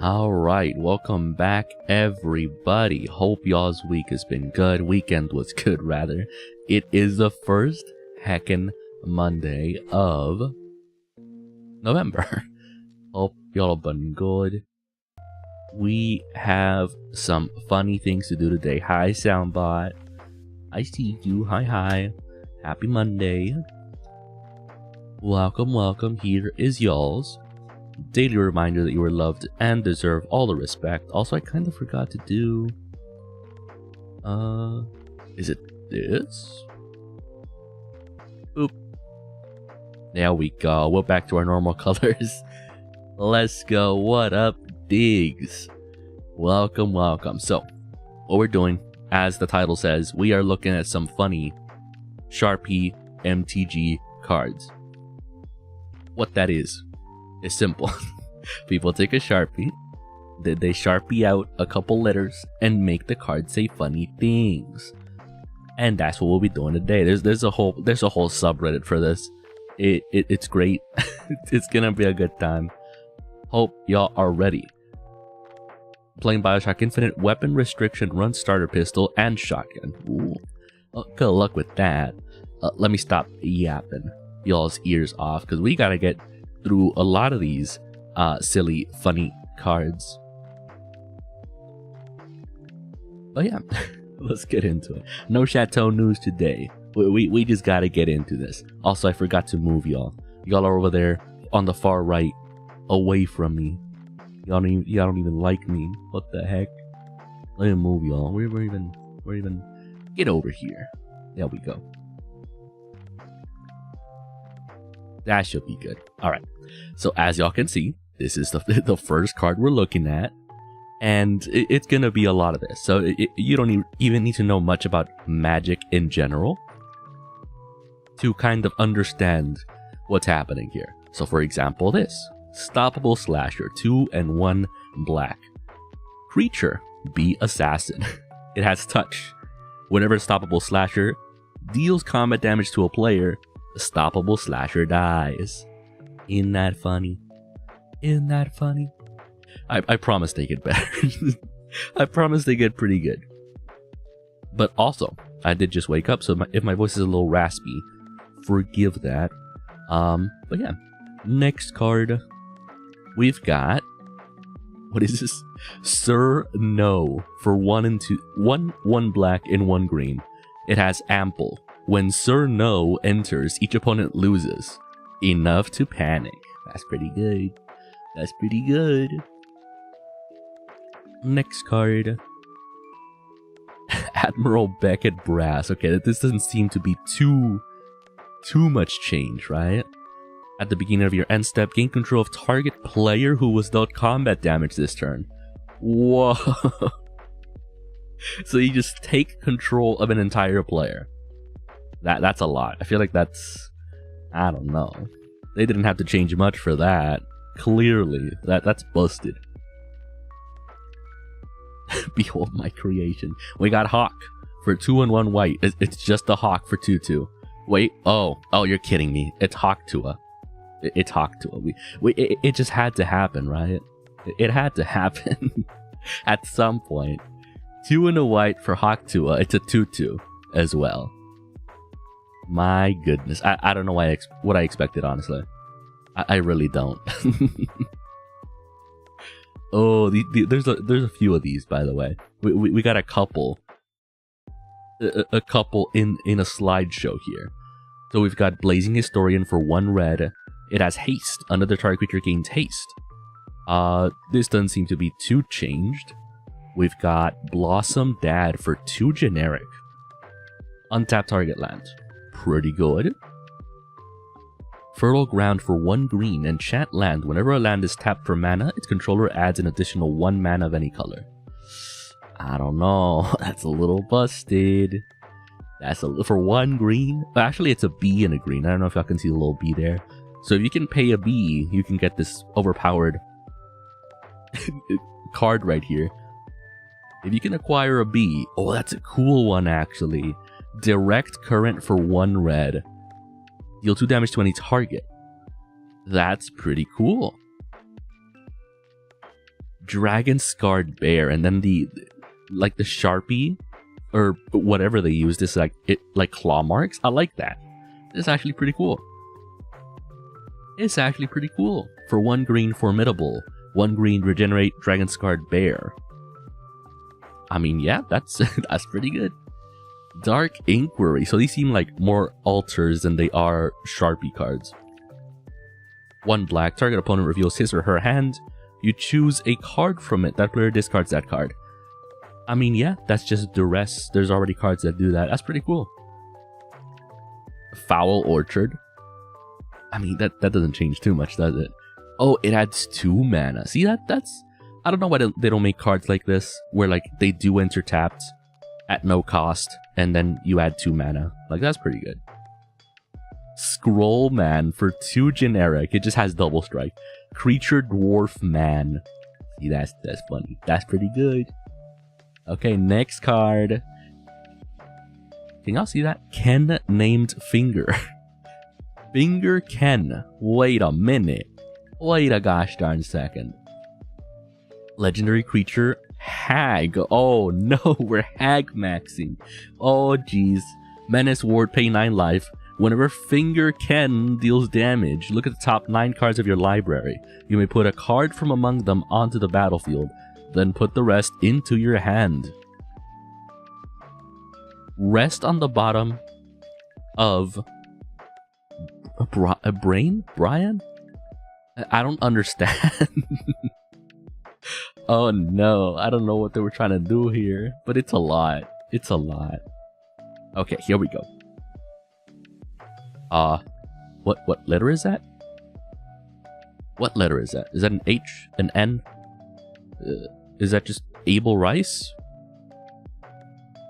Alright, welcome back everybody. Hope y'all's week has been good. Weekend was good, rather. It is the first heckin' Monday of November. Hope y'all have been good. We have some funny things to do today. Hi, Soundbot. I see you. Hi. Happy Monday. Welcome. Here is y'all's daily reminder that you are loved and deserve all the respect. Also, I kind of forgot to do... is it this? Oop. There we go. We're back to our normal colors. Let's go. What up, Diggs? Welcome. So, what we're doing, as the title says, we are looking at some funny Sharpie MTG cards. What that is simple. People take a Sharpie, they Sharpie out a couple letters and make the card say funny things. And that's what we'll be doing today. There's a whole subreddit for this. It's great. It's gonna be a good time. Hope y'all are ready. Playing Bioshock Infinite, weapon restriction, run starter pistol, and shotgun. Ooh. Good luck with that. Let me stop yapping y'all's ears off, because we gotta get through a lot of these silly, funny cards. But yeah, let's get into it. No Chateau news today. We just gotta get into this. Also, I forgot to move y'all. Y'all are over there on the far right, away from me. Y'all don't even like me. What the heck? Let me move y'all. We're even get over here. There we go. That should be good. All right. So as y'all can see, this is the first card we're looking at, and it's gonna be a lot of this. So you don't even need to know much about Magic in general to kind of understand what's happening here. So for example, this stoppable slasher, 2 and 1 black creature, be assassin. It has touch. Whenever stoppable slasher deals combat damage to a player, the stoppable slasher dies. Isn't that funny? Isn't that funny? I promise they get better. I promise they get pretty good. But also, I did just wake up, so if my voice is a little raspy, forgive that. But yeah, next card, we've got, what is this? Sir No for 1 and 2, 1 black and 1 green. It has ample. When Sir No enters, each opponent loses. Enough to panic. That's pretty good. That's pretty good. Next card. Admiral Beckett Brass. Okay, this doesn't seem to be too much change, right? At the beginning of your end step, gain control of target player who was dealt combat damage this turn. Whoa. So you just take control of an entire player. That's a lot. I feel like that's... I don't know. They didn't have to change much for that. Clearly. That's busted. Behold my creation. We got Hawk for 2 and 1 white. It's just a Hawk for 2/2. Wait. Oh, you're kidding me. It's Hawk-Tua. It's Hawk-Tua. It just had to happen, right? It had to happen. At some point. 2 and a white for Hawk-Tua. It's a 2/2 as well. My goodness. I don't know what I expected, honestly. I really don't. Oh, there's a few of these, by the way. We got a couple. A couple in a slideshow here. So we've got Blazing Historian for 1 red. It has haste. Another target creature gains haste. This doesn't seem to be too changed. We've got Blossom Dad for 2 generic. Untap target land. Pretty good. Fertile Ground for 1 green. Enchant land. Whenever a land is tapped for mana, its controller adds an additional 1 mana of any color. I don't know. That's a little busted. That's for 1 green. Actually, it's a B and a green. I don't know if y'all can see the little B there. So if you can pay a B, you can get this overpowered card right here. If you can acquire a B, oh, that's a cool one actually. Direct Current for 1 red. Deal 2 damage to any target. That's pretty cool. dragon scarred bear, and then the Sharpie or whatever they use, this like claw marks. I like that. It's actually pretty cool. It's actually pretty cool. For 1 green formidable, 1 green regenerate dragon scarred bear. I mean, yeah, that's that's pretty good. Dark Inquiry. So these seem like more altars than they are Sharpie cards. 1 black. Target opponent reveals his or her hand. You choose a card from it. That player discards that card. I mean, yeah, that's just duress. There's already cards that do that. That's pretty cool. Foul Orchard. I mean, that doesn't change too much, does it? Oh, it adds 2 mana. See, that's... I don't know why they don't make cards like this, where like they do enter tapped at no cost, and then you add 2 mana. Like, that's pretty good. Scroll Man for 2 generic. It just has double strike. Creature Dwarf Man. See, that's funny. That's pretty good. Okay, next card. Can y'all see that? Ken named Finger. Finger Ken. Wait a minute. Wait a gosh darn second. Legendary creature Hag. Oh no, we're Hag maxing. Oh jeez. Menace Ward, pay 9 life. Whenever Finger Ken deals damage, look at the top 9 cards of your library. You may put a card from among them onto the battlefield, then put the rest into your hand. Rest on the bottom of a brain? Brian? I don't understand. Oh no, I don't know what they were trying to do here, but it's a lot. It's a lot. Okay, here we go. What letter is that? What letter is that? Is that an H? An N? Is that just Abel Rice?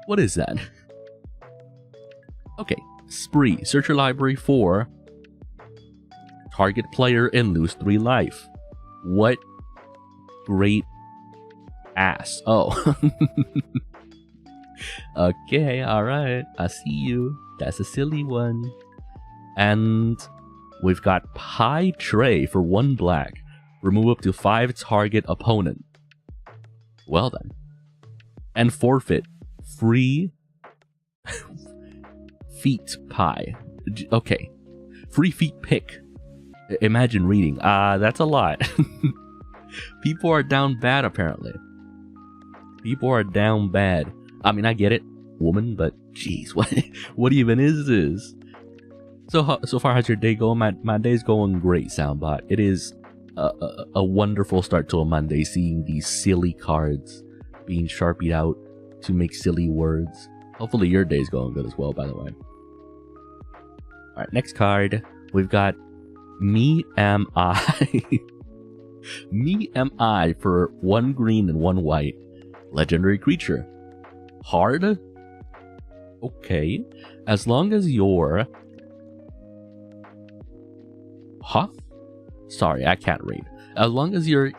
What is that? Okay, Spree. Search your library for target player and lose 3 life. What great ass. Oh. Okay, alright. I see you. That's a silly one. And we've got Pie Tray for 1 black. Remove up to 5 target opponent. Well then. And forfeit. Free feet pie. Okay. Free feet pick. Imagine reading. That's a lot. People are down bad, apparently. People are down bad. I mean, I get it, woman, but jeez, what even is this? So far, how's your day going? My day's going great, Soundbot. It is a wonderful start to a Monday, seeing these silly cards being sharpied out to make silly words. Hopefully your day's going good as well, by the way. Alright, next card. We've got Me Am I. Me Am I for 1 green and 1 white. Legendary creature. Hard? Okay. As long as you're... Huh? Sorry, I can't read. As long as your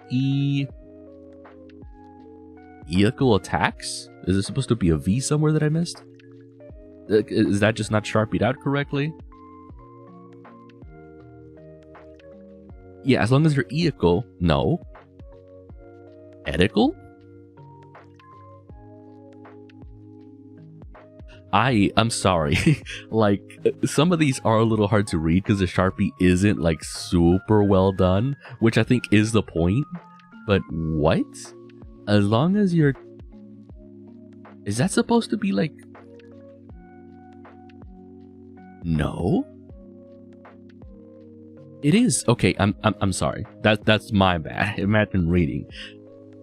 vehicle attacks? Is it supposed to be a V somewhere that I missed? Is that just not sharpied out correctly? Yeah, as long as your vehicle... No. Edical? I'm sorry. Like, some of these are a little hard to read because the Sharpie isn't, like, super well done, which I think is the point. But what? As long as you're... Is that supposed to be, like... No? It is. Okay, I'm sorry. That's my bad. Imagine reading.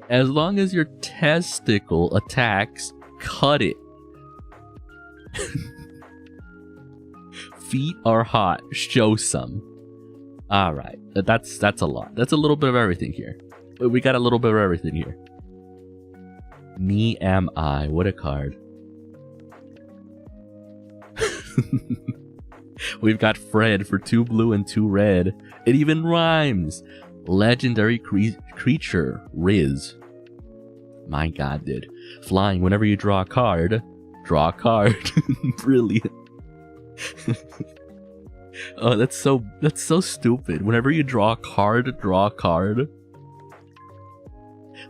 As long as your testicle attacks, cut it. Feet are hot. Show some. Alright. That's a lot. That's a little bit of everything here. We got a little bit of everything here. Me Am I. What a card. We've got Fred for 2 blue and 2 red. It even rhymes. Legendary creature. Riz. My god, dude. Flying. Whenever you draw a card... Draw a card. Brilliant. Oh, that's so stupid. Whenever you draw a card, draw a card.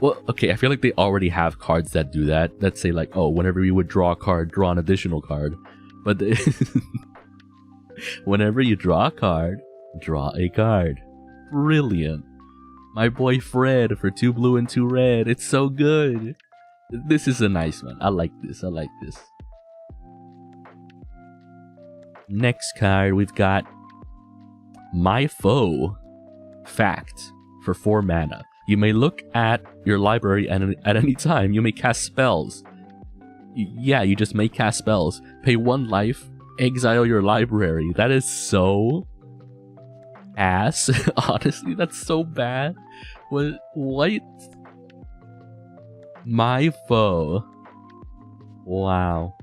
Well, okay, I feel like they already have cards that do that. That say like, oh, whenever you would draw a card, draw an additional card. But whenever you draw a card, draw a card. Brilliant. My boy Fred for 2 blue and 2 red. It's so good. This is a nice one. I like this. I like this. Next card, we've got My Foe. Fact. For 4 mana. You may look at your library and at any time. You may cast spells. Yeah, you just may cast spells. Pay 1 life. Exile your library. That is so ass. Honestly, that's so bad. What? My Foe. Wow.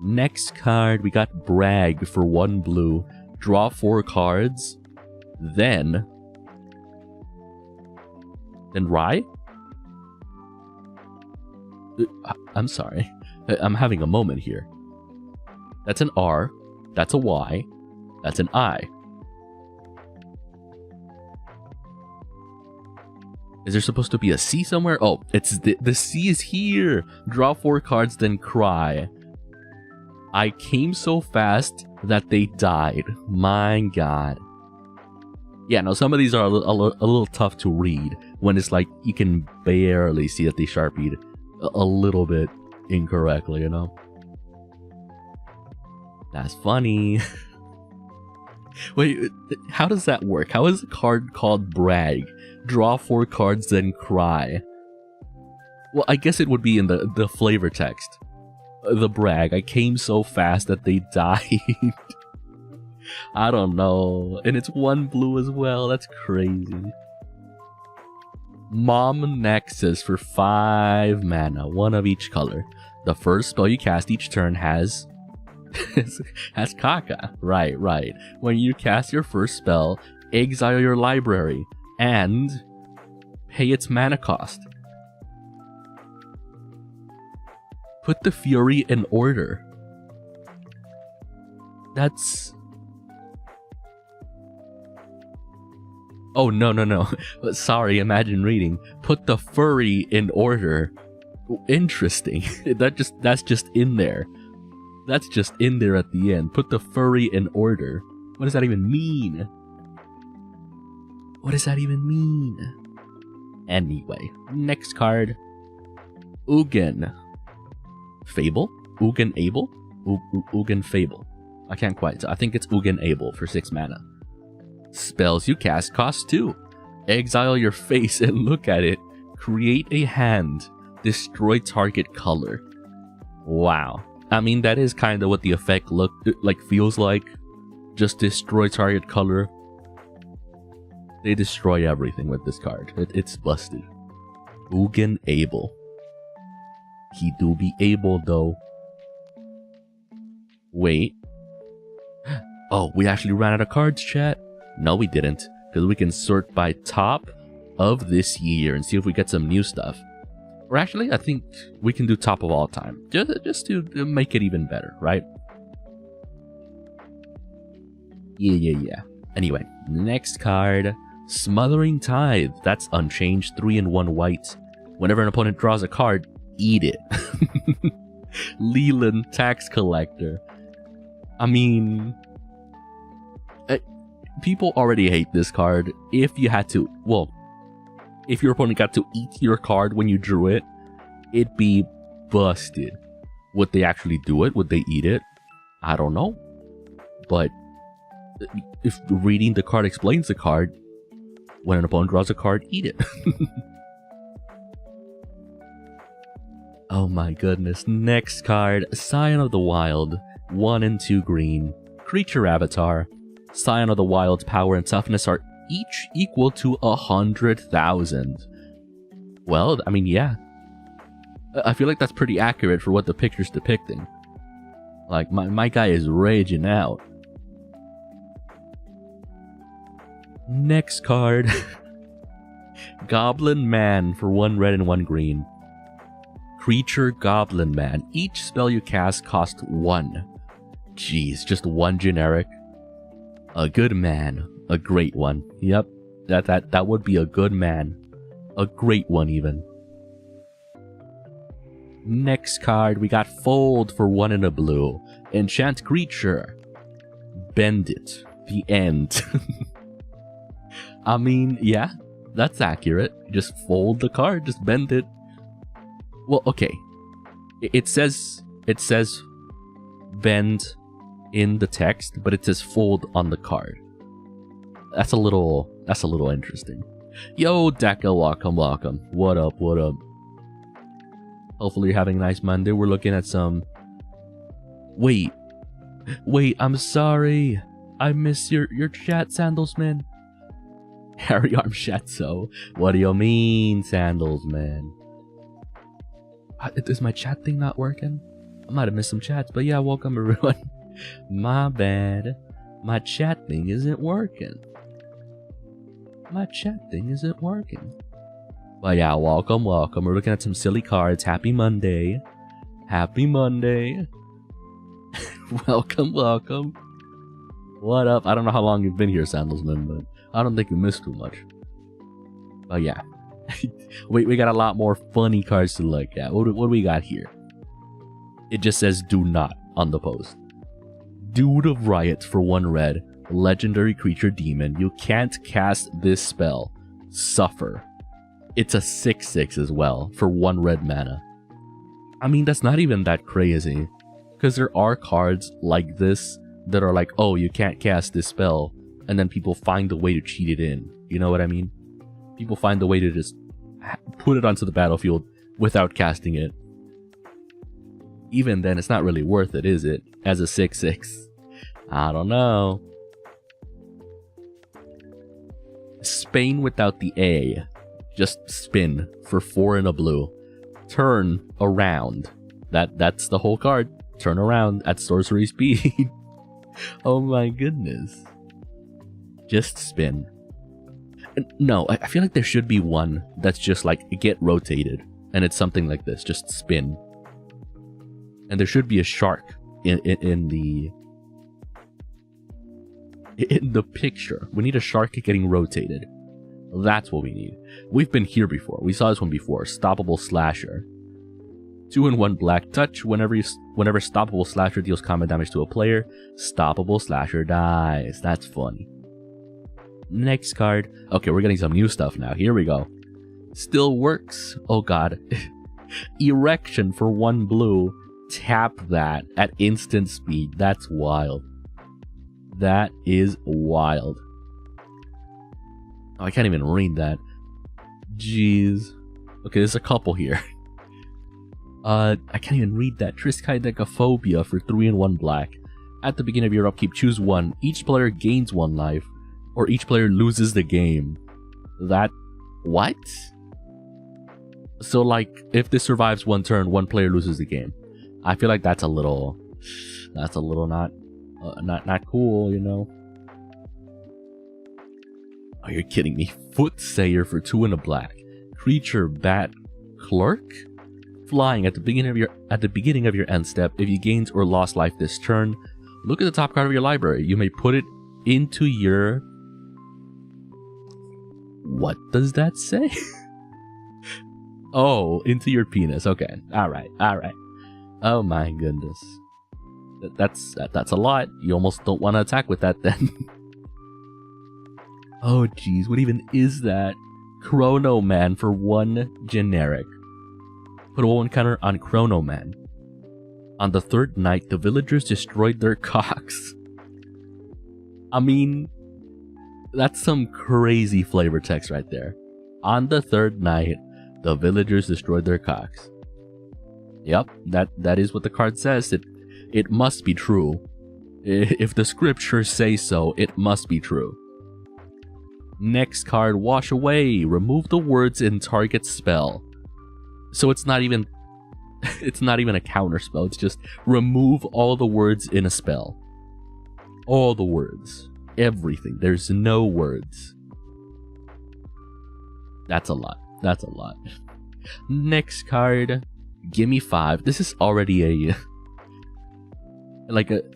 Next card, we got Brag for 1 blue. Draw 4 cards. Then Rye? I'm sorry. I'm having a moment here. That's an R. That's a Y. That's an I. Is there supposed to be a C somewhere? Oh, it's the C is here. Draw 4 cards, then cry. I came so fast that they died. My God. Yeah, no, some of these are a little tough to read when it's like you can barely see that they Sharpied a little bit incorrectly, you know? That's funny. Wait, how does that work? How is a card called Brag? Draw 4 cards, then cry. Well, I guess it would be in the flavor text. The Brag. I came so fast that they died. I don't know. And it's 1 blue as well. That's crazy. Mom Nexus for 5 mana. 1 of each color. The first spell you cast each turn has Kaka. Right. When you cast your first spell, exile your library and pay its mana cost. Put the Fury in order. That's... Oh, no. Sorry, imagine reading. Put the furry in order. Interesting. That's just in there. That's just in there at the end. Put the furry in order. What does that even mean? What does that even mean? Anyway, next card. Ugin. Fable? Ugin Able? Ugin Fable. I can't quite. I think it's Ugin Able for 6 mana. Spells you cast cost 2. Exile your face and look at it. Create a hand. Destroy target color. Wow. I mean, that is kind of what the effect feels like. Just destroy target color. They destroy everything with this card. It's busted. Ugin Able. He do be able though. Wait. Oh, we actually ran out of cards, chat. No, we didn't, because we can sort by top of this year and see if we get some new stuff. Or actually, I think we can do top of all time, just to make it even better, right? Yeah. Anyway, next card, Smothering Tithe. That's unchanged, 3 and 1 white. Whenever an opponent draws a card, eat it. Leland Tax Collector. I mean... people already hate this card. If you had to, well, if your opponent got to eat your card when you drew it, it'd be busted. Would they actually do it? Would they eat it? I don't know. But if reading the card explains the card, when an opponent draws a card, eat it. Oh my goodness. Next card, Scion of the Wild. 1 and 2 green. Creature avatar. Scion of the Wild's power and toughness are each equal to 100,000. Well, I mean, yeah. I feel like that's pretty accurate for what the picture's depicting. Like, my guy is raging out. Next card. Goblin Man for 1 red and 1 green. Creature Goblin Man. Each spell you cast costs 1. Jeez, just 1 generic. A good man. A great one. Yep. That would be a good man. A great one even. Next card, we got Fold for 1 and a blue. Enchant creature. Bend it. The end. I mean, yeah, that's accurate. Just fold the card, just bend it. Well, okay. It says bend in the text, but it says fold on the card. That's a little interesting. Yo, Deka, welcome. What up? Hopefully you're having a nice Monday. We're looking at some... Wait, I'm sorry. I miss your chat, Sandalsman. Harry Arm Chateau. What do you mean, Sandalsman? Is my chat thing not working? I might have missed some chats, but yeah, welcome everyone. My bad. My chat thing isn't working. But yeah, welcome. We're looking at some silly cards. Happy Monday. Welcome. What up? I don't know how long you've been here, Sandalsman, but I don't think you missed too much. But yeah. we got a lot more funny cards to look at. What do we got here? It just says do not on the post. Dude of Riot for 1 red. Legendary creature demon. You can't cast this spell. Suffer. It's a 6/6 as well for 1 red mana. I mean, that's not even that crazy. Because there are cards like this that are like, oh, you can't cast this spell. And then people find a way to cheat it in. You know what I mean? People find a way to just put it onto the battlefield without casting it. Even then, it's not really worth it, is it? As a 6/6. I don't know. Spain without the A. Just spin for 4 and a blue. Turn around. That's the whole card. Turn around at sorcery speed. Oh my goodness. Just spin. No, I feel like there should be one that's just like get rotated. And it's something like this. Just spin. And there should be a shark in the picture. We need a shark getting rotated. That's what we need. We've been here before. We saw this one before. Stoppable Slasher. 2 and 1 black touch. Whenever Stoppable Slasher deals combat damage to a player, Stoppable Slasher dies. That's funny. Next card. Okay, we're getting some new stuff now. Here we go. Still works. Oh god. Erection for 1 blue. Tap that at instant speed. That's wild. That is wild. Oh, I can't even read that. Jeez. Okay, there's a couple here. I can't even read that. Triskite Decaphobia for 3 and 1 black. At the beginning of your upkeep, choose 1. Each player gains 1 life, or each player loses the game. That... what? So, like, if this survives 1 turn, 1 player loses the game. I feel like that's a little... not cool, you know? Oh, you're kidding me. Footsayer for 2 and a black. Creature Bat Clerk? Flying at the beginning of your end step. If you gained or lost life this turn, look at the top card of your library. You may put it into your... what does that say? Oh, into your penis. Okay. Alright. Oh my goodness. That's a lot. You almost don't want to attack with that then. Oh jeez, what even is that? Chrono Man for 1 generic. Put a 1 counter on Chrono Man. On the 3rd night, the villagers destroyed their cocks. I mean, that's some crazy flavor text right there. On the 3rd night, the villagers destroyed their cocks. Yep, that is what the card says. It must be true. If the scriptures say so, it must be true. Next card, Wash Away. Remove the words in target spell. So it's not even a counter spell. It's just remove all the words in a spell. All the words. Everything. There's no words. That's a lot. Next card, Gimme 5. This is already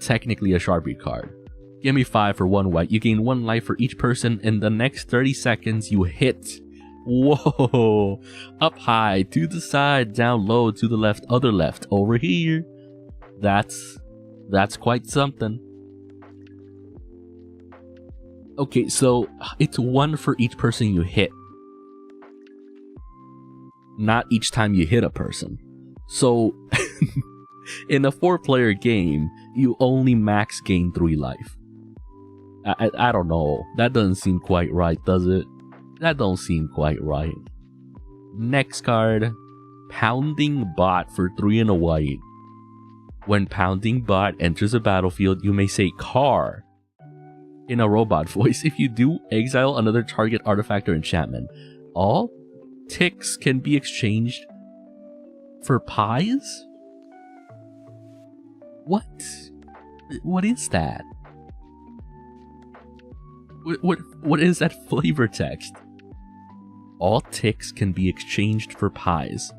technically a Sharpie card. Gimme 5 for 1 white. You gain 1 life for each person. In the next 30 seconds, you hit Whoa. Up high, to the side, down low, to the left, other left, over here. That's quite something. Okay, so it's 1 for each person you hit. Not each time you hit a person. So, in a 4-player game, you only max gain 3 life. I don't know. That doesn't seem quite right, does it? That don't seem quite right. Next card, Pounding Bot for 3 and a white. When Pounding Bot enters a battlefield, you may say car in a robot voice. If you do, exile another target artifact or enchantment. All ticks can be exchanged for pies? What? What is that? What is that flavor text? All ticks can be exchanged for pies.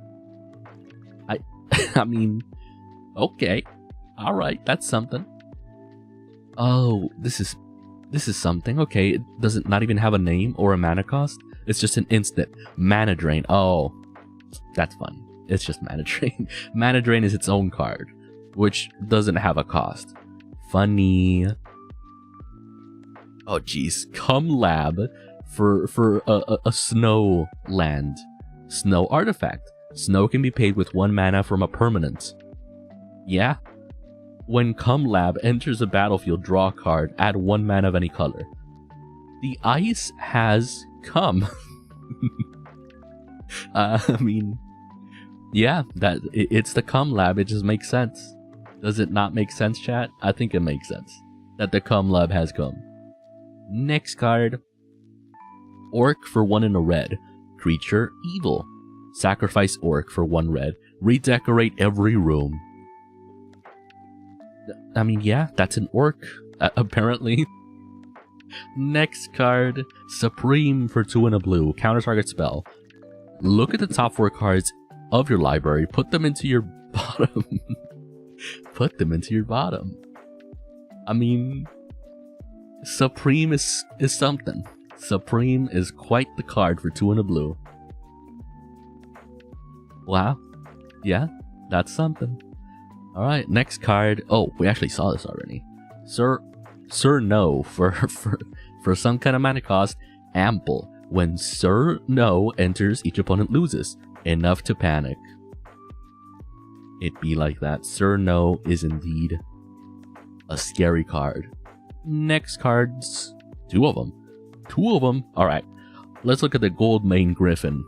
I mean, okay. Alright, that's something. Oh, this is something. Okay, it doesn't not even have a name or a mana cost. It's just an instant. Mana Drain. Oh, that's funny. It's just Mana Drain. Mana Drain is its own card, which doesn't have a cost. Funny. Oh geez, Come Lab for a snow land. Snow artifact. Snow can be paid with 1 mana from a permanent. Yeah. When Come Lab enters a battlefield, draw a card, add 1 mana of any color. The ice has come. I mean, yeah, it's the Come Lab. It just makes sense. Does it not make sense, chat? I think it makes sense that the Come Lab has come. Next card, Orc for 1 and a red. Creature, evil. Sacrifice Orc for 1 red. Redecorate every room. I mean, yeah, that's an Orc, apparently. Next card, Supreme for 2 and a blue. Counter target spell. Look at the top 4 cards of your library. Put them into your bottom. Put them into your bottom. I mean, Supreme is something. Supreme is quite the card for 2 and a blue. Wow. Yeah, that's something. Alright, next card. Oh, we actually saw this already. Sir No for some kind of mana cost. Ample. When Sir No enters, each opponent loses. Enough to panic. It be like that. Sir No is indeed a scary card. Next cards. 2 of them. 2 of them. Alright. Let's look at the Gold Mane Griffin.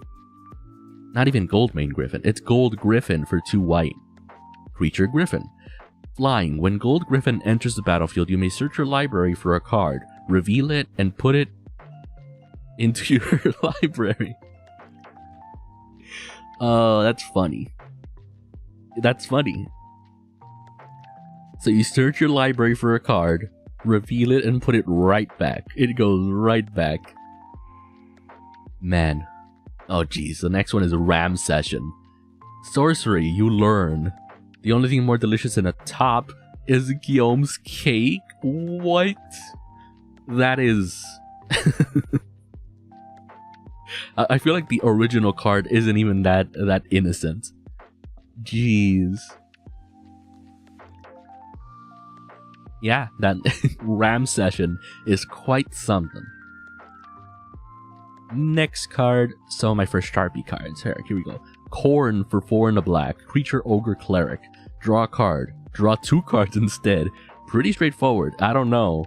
Not even Gold Mane Griffin. It's Gold Griffin for 2 white. Creature Griffin. Flying. When Gold Griffin enters the battlefield, you may search your library for a card, reveal it, and put it into your library. Oh, that's funny. That's funny. So you search your library for a card, reveal it, and put it right back. It goes right back. Man. Oh geez, the next one is Ram Session. Sorcery, you learn. The only thing more delicious than a top is Guillaume's cake. What? That is... I feel like the original card isn't even that innocent. Jeez. Yeah, that Ram Session is quite something. Next card, some of my first Sharpie cards. Here we go. Corn for 4 and a black. Creature, Ogre, Cleric. Draw a card. Draw 2 cards instead. Pretty straightforward. I don't know.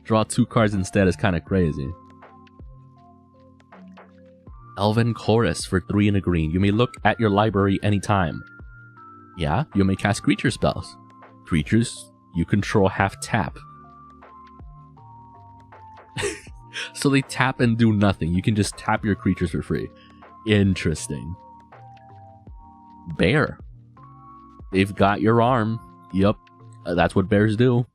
Draw 2 cards instead is kind of crazy. Elven Chorus for 3 and a green. You may look at your library anytime. Yeah, you may cast creature spells. Creatures you control have tap. So they tap and do nothing. You can just tap your creatures for free. Interesting. Bear. They've got your arm. Yup. That's what bears do.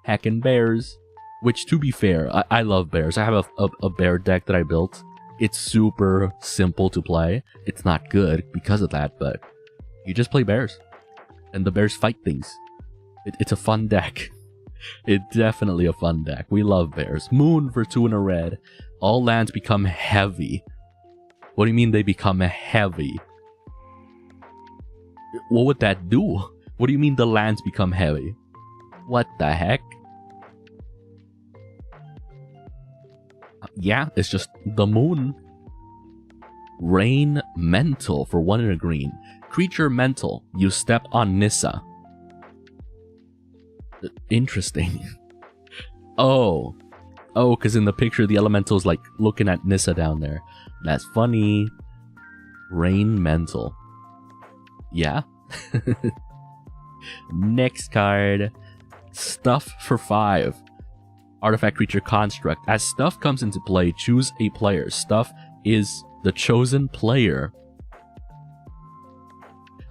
Heckin' bears. Which, to be fair, I love bears. I have a bear deck that I built. It's super simple to play. It's not good because of that, but you just play bears. And the bears fight things. It's a fun deck. It's definitely a fun deck. We love bears. Moon for 2 and a red. All lands become heavy. What do you mean they become heavy? What would that do? What do you mean the lands become heavy? What the heck? Yeah, it's just the moon. Rain mental for 1 and a green. Creature mental. You step on Nissa. Interesting. Oh, because in the picture the elemental's like looking at Nissa down there. That's funny. Rain mental. Yeah. Next card. Stuff for 5. Artifact creature construct. As stuff comes into play, choose a player. Stuff is the chosen player.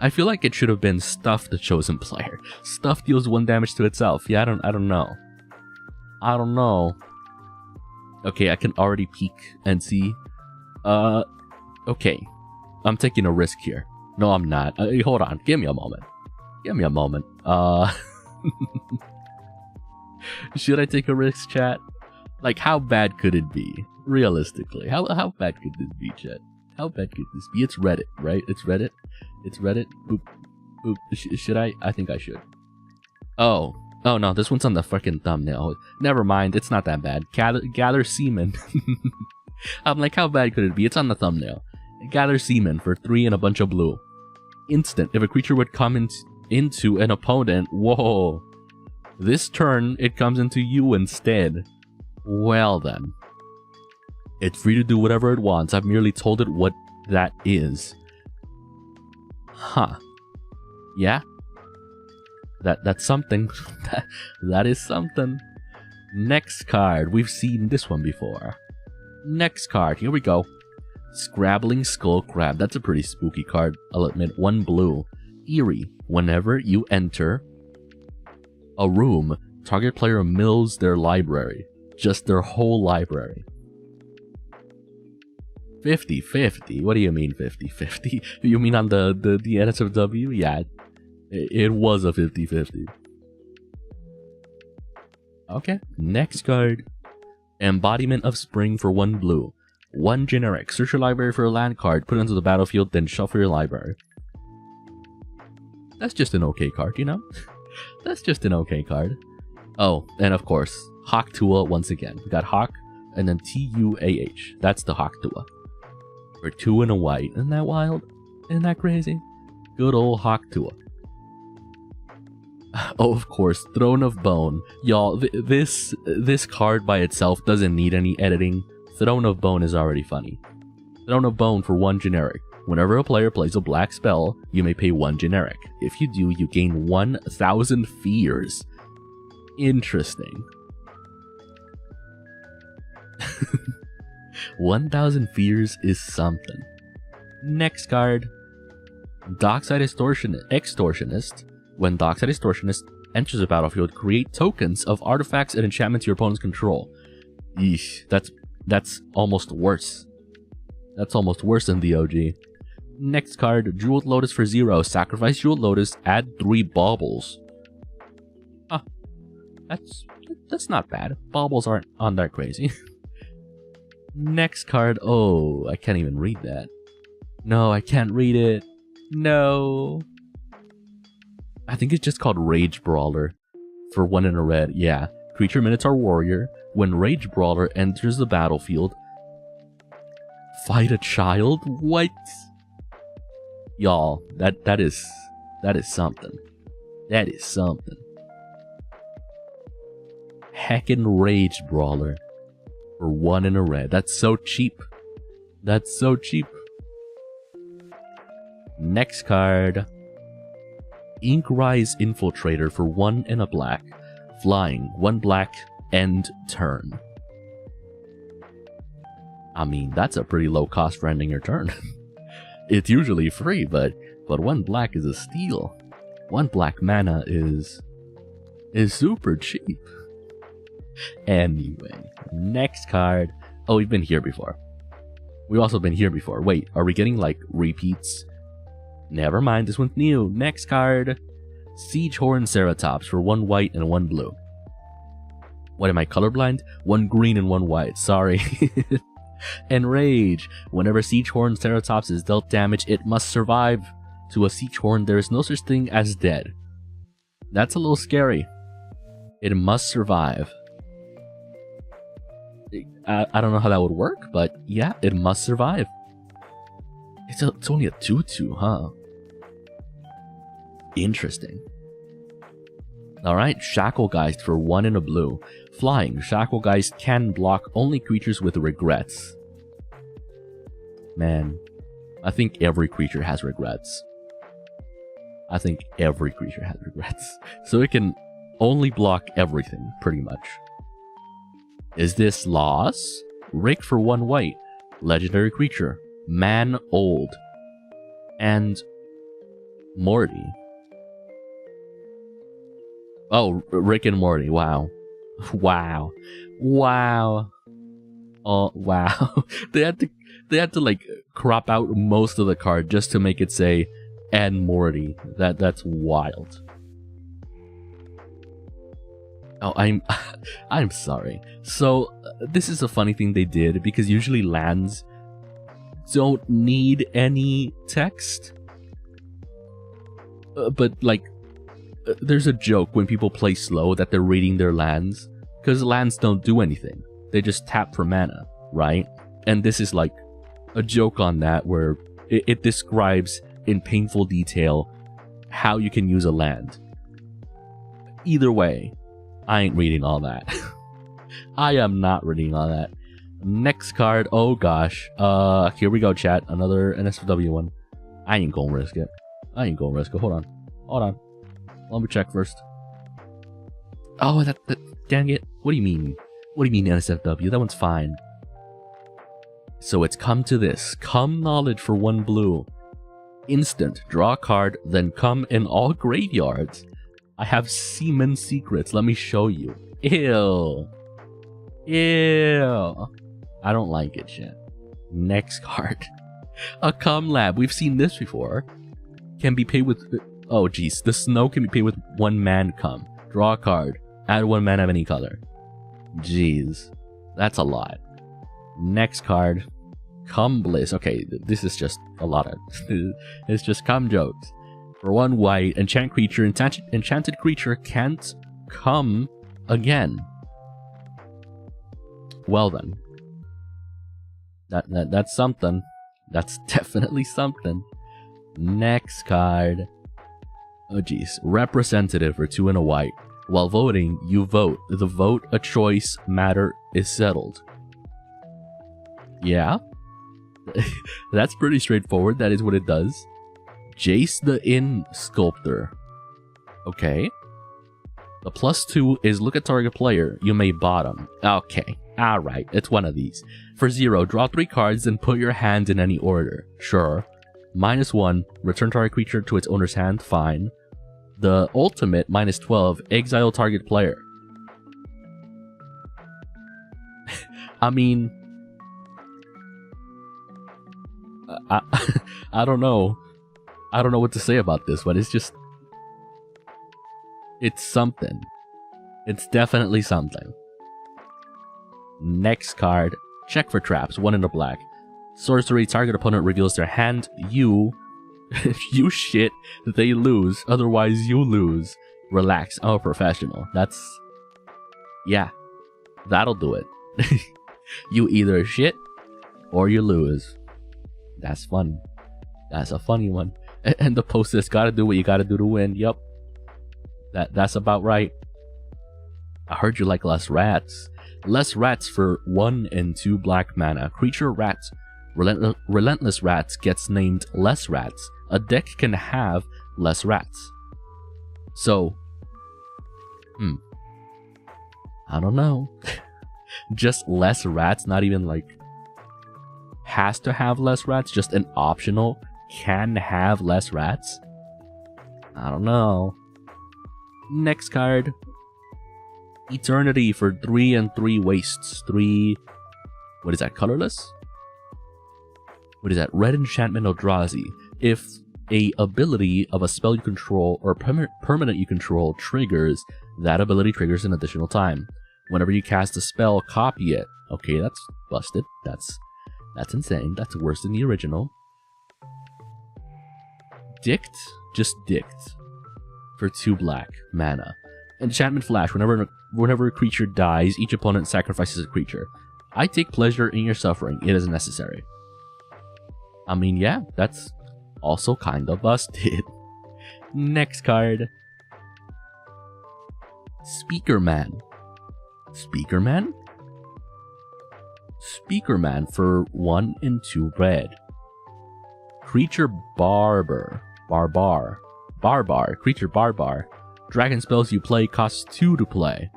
I feel like it should have been stuff the chosen player. Stuff deals 1 damage to itself. Yeah, I don't know. I don't know. Okay, I can already peek and see. Okay. I'm taking a risk here. No, I'm not. Hold on. Give me a moment. Give me a moment. Should I take a risk, chat? Like, how bad could it be? Realistically, how bad could this be, chat? How bad could this be? It's Reddit, right? It's Reddit. It's Reddit. Boop. Boop. Should I? I think I should. Oh no, this one's on the freaking thumbnail. Never mind, it's not that bad. Gather semen. I'm like, how bad could it be? It's on the thumbnail. Gather semen for 3 and a bunch of blue. Instant. If a creature would come into an opponent, whoa. This turn, it comes into you instead. Well then. It's free to do whatever it wants. I've merely told it what that is. Huh. Yeah? That's something. That is something. Next card. We've seen this one before. Next card. Here we go. Scrabbling Skull Crab. That's a pretty spooky card, I'll admit. 1 blue. Eerie. Whenever you enter a room, target player mills their library. Just their whole library. 50-50? What do you mean 50-50? You mean on the NSFW? Yeah, it was a 50-50. Okay, next card. Embodiment of Spring for 1 blue. 1 generic. Search your library for a land card, put it onto the battlefield, then shuffle your library. That's just an okay card, you know? That's just an okay card. Oh, and of course, Hawk Tua once again. We got Hawk, and then Tuah. That's the Hawk Tua. For 2 and a white. Isn't that wild? Isn't that crazy? Good old Hawk Tua. Oh, of course, Throne of Bone. Y'all, this card by itself doesn't need any editing. Throne of Bone is already funny. Throne of Bone for 1 generic. Whenever a player plays a black spell, you may pay 1 generic. If you do, you gain 1,000 fears. Interesting. 1,000 fears is something. Next card. Dockside Extortionist. When Dockside Extortionist enters the battlefield, create tokens of artifacts and enchantments your opponent's control. Eesh, that's almost worse. That's almost worse than the OG. Next card, Jeweled Lotus for 0. Sacrifice Jeweled Lotus, add 3 baubles. Huh. That's not bad. Baubles aren't that crazy. Next card, oh, I can't even read that. No, I can't read it. No. I think it's just called Rage Brawler. For 1 in a red, yeah. Creature Minotaur Warrior. When Rage Brawler enters the battlefield, fight a child? What? Y'all, that is something. That is something. Heckin' Rage Brawler. For 1 in a red. That's so cheap. That's so cheap. Next card. Inkrise Infiltrator for 1 and a black. Flying. 1 black. End turn. I mean, that's a pretty low cost for ending your turn. It's usually free, but 1 black is a steal. 1 black mana is super cheap. Anyway, next card. Oh, we've been here before. We've also been here before. Wait, are we getting like repeats? Never mind, this one's new. Next card. Siege Horn Ceratops for 1 white and 1 blue. What am I, colorblind? One green and one white, sorry. Enrage. Whenever Siege Horn Ceratops is dealt damage, it must survive. To a Siege Horn, there is no such thing as dead. That's a little scary. It must survive. I don't know how that would work, but yeah, it must survive. It's only a 2/2, huh? Interesting. Alright, Shacklegeist for 1 and a blue. Flying, Shacklegeist can block only creatures with regrets. Man, I think every creature has regrets. I think every creature has regrets. So it can only block everything, pretty much. Is this loss? Rick for 1 white. Legendary creature. Man old. And Morty. Oh, Rick and Morty. Wow. Wow. Wow. Oh, wow. They had to like crop out most of the card just to make it say and Morty. That's wild. Oh, I'm sorry. So this is a funny thing they did, because usually lands don't need any text. But like, there's a joke when people play slow that they're reading their lands, because lands don't do anything. They just tap for mana, right? And this is like a joke on that, where it describes in painful detail how you can use a land. Either way, I ain't reading all that. I am not reading all that. Next card, oh gosh. Here we go, chat. Another NSFW one. I ain't gonna risk it. Hold on. Let me check first. Oh, that dang it. What do you mean? What do you mean NSFW? That one's fine. So it's come to this. Come knowledge for 1 blue. Instant. Draw a card, then come in all graveyards. I have semen secrets. Let me show you. Ew. Ew. I don't like it, shit. Next card. A cum lab. We've seen this before. Can be paid with... Oh, geez. The snow can be paid with 1 man cum. Draw a card. Add 1 mana of any color. Jeez. That's a lot. Next card. Cum bliss. Okay, this is just a lot of... It's just cum jokes. For 1 white, enchanted creature can't come again. Well then. That's something. That's definitely something. Next card. Oh geez. Representative for 2 and a white. While voting, you vote. The vote a choice matter is settled. Yeah. That's pretty straightforward. That is what it does. Jace the Inn Sculptor. Okay. The +2 is look at target player. You may bottom. Okay. Alright. It's one of these. For 0, draw 3 cards and put your hand in any order. Sure. -1, return target creature to its owner's hand. Fine. The ultimate, -12, exile target player. I mean... I don't know. I don't know what to say about this one. It's just... It's something. It's definitely something. Next card. Check for traps. 1 in the black. Sorcery. Target opponent reveals their hand. You... If you shit, they lose. Otherwise, you lose. Relax. I'm a professional. That's... Yeah. That'll do it. You either shit or you lose. That's fun. That's a funny one. And the post says, gotta do what you gotta do to win. Yup. That's about right. I heard you like less rats. Less rats for 1 and 2 black mana. Creature rats. Relentless rats gets named less rats. A deck can have less rats. So, I don't know. Just less rats, not even like has to have less rats, just an optional can have less rats. I don't know. Next card. Eternity for 3 and 3 wastes. 3... What is that? Colorless? What is that? Red enchantment Eldrazi. If a ability of a spell you control or permanent you control triggers, that ability triggers an additional time. Whenever you cast a spell, copy it. Okay, that's busted. That's insane. That's worse than the original. Dict? Just Dict. For 2 black mana. Enchantment Flash. Whenever a creature dies, each opponent sacrifices a creature. I take pleasure in your suffering. It is necessary. I mean, yeah, that's also kind of busted. Next card. Speaker Man. Speaker Man? Speaker Man for 1 and 2 red. Creature Barbar. Creature Barbar. Dragon spells you play cost 2 to play.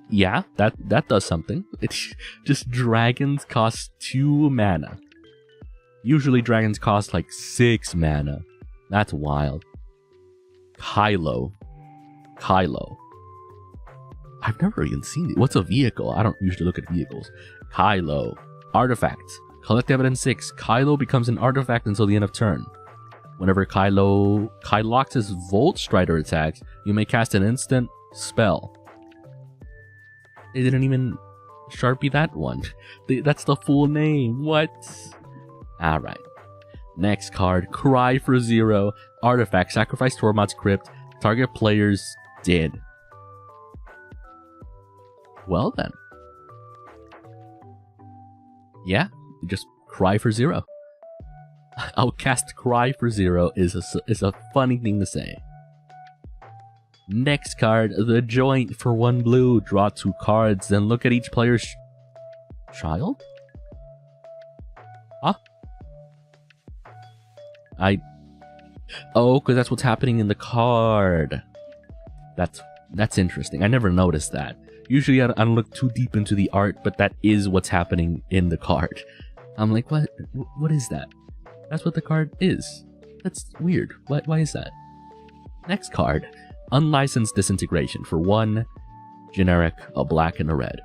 Yeah, that does something. It's just dragons cost 2 mana. Usually dragons cost like 6 mana. That's wild. Kylo. I've never even seen it. What's a vehicle? I don't usually look at vehicles. Kylo. Artifacts. Collect evidence 6. Kylo becomes an artifact until the end of turn. Whenever Kylox's Volt Strider attacks, you may cast an instant spell. They didn't even Sharpie that one. That's the full name. What? Alright. Next card. Cry for 0. Artifact. Sacrifice Tormod's Crypt. Target player's dead. Well then. Yeah, just Cry for 0. I'll cast Cry for 0 is a funny thing to say. Next card, The Joint for 1 blue. Draw 2 cards, then look at each player's child? Huh? Oh, because that's what's happening in the card. That's interesting. I never noticed that. Usually I don't look too deep into the art, but that is what's happening in the card. I'm like, what is that? That's what the card is. That's weird. Why is that? Next card. Unlicensed Disintegration for 1 generic, a black and a red.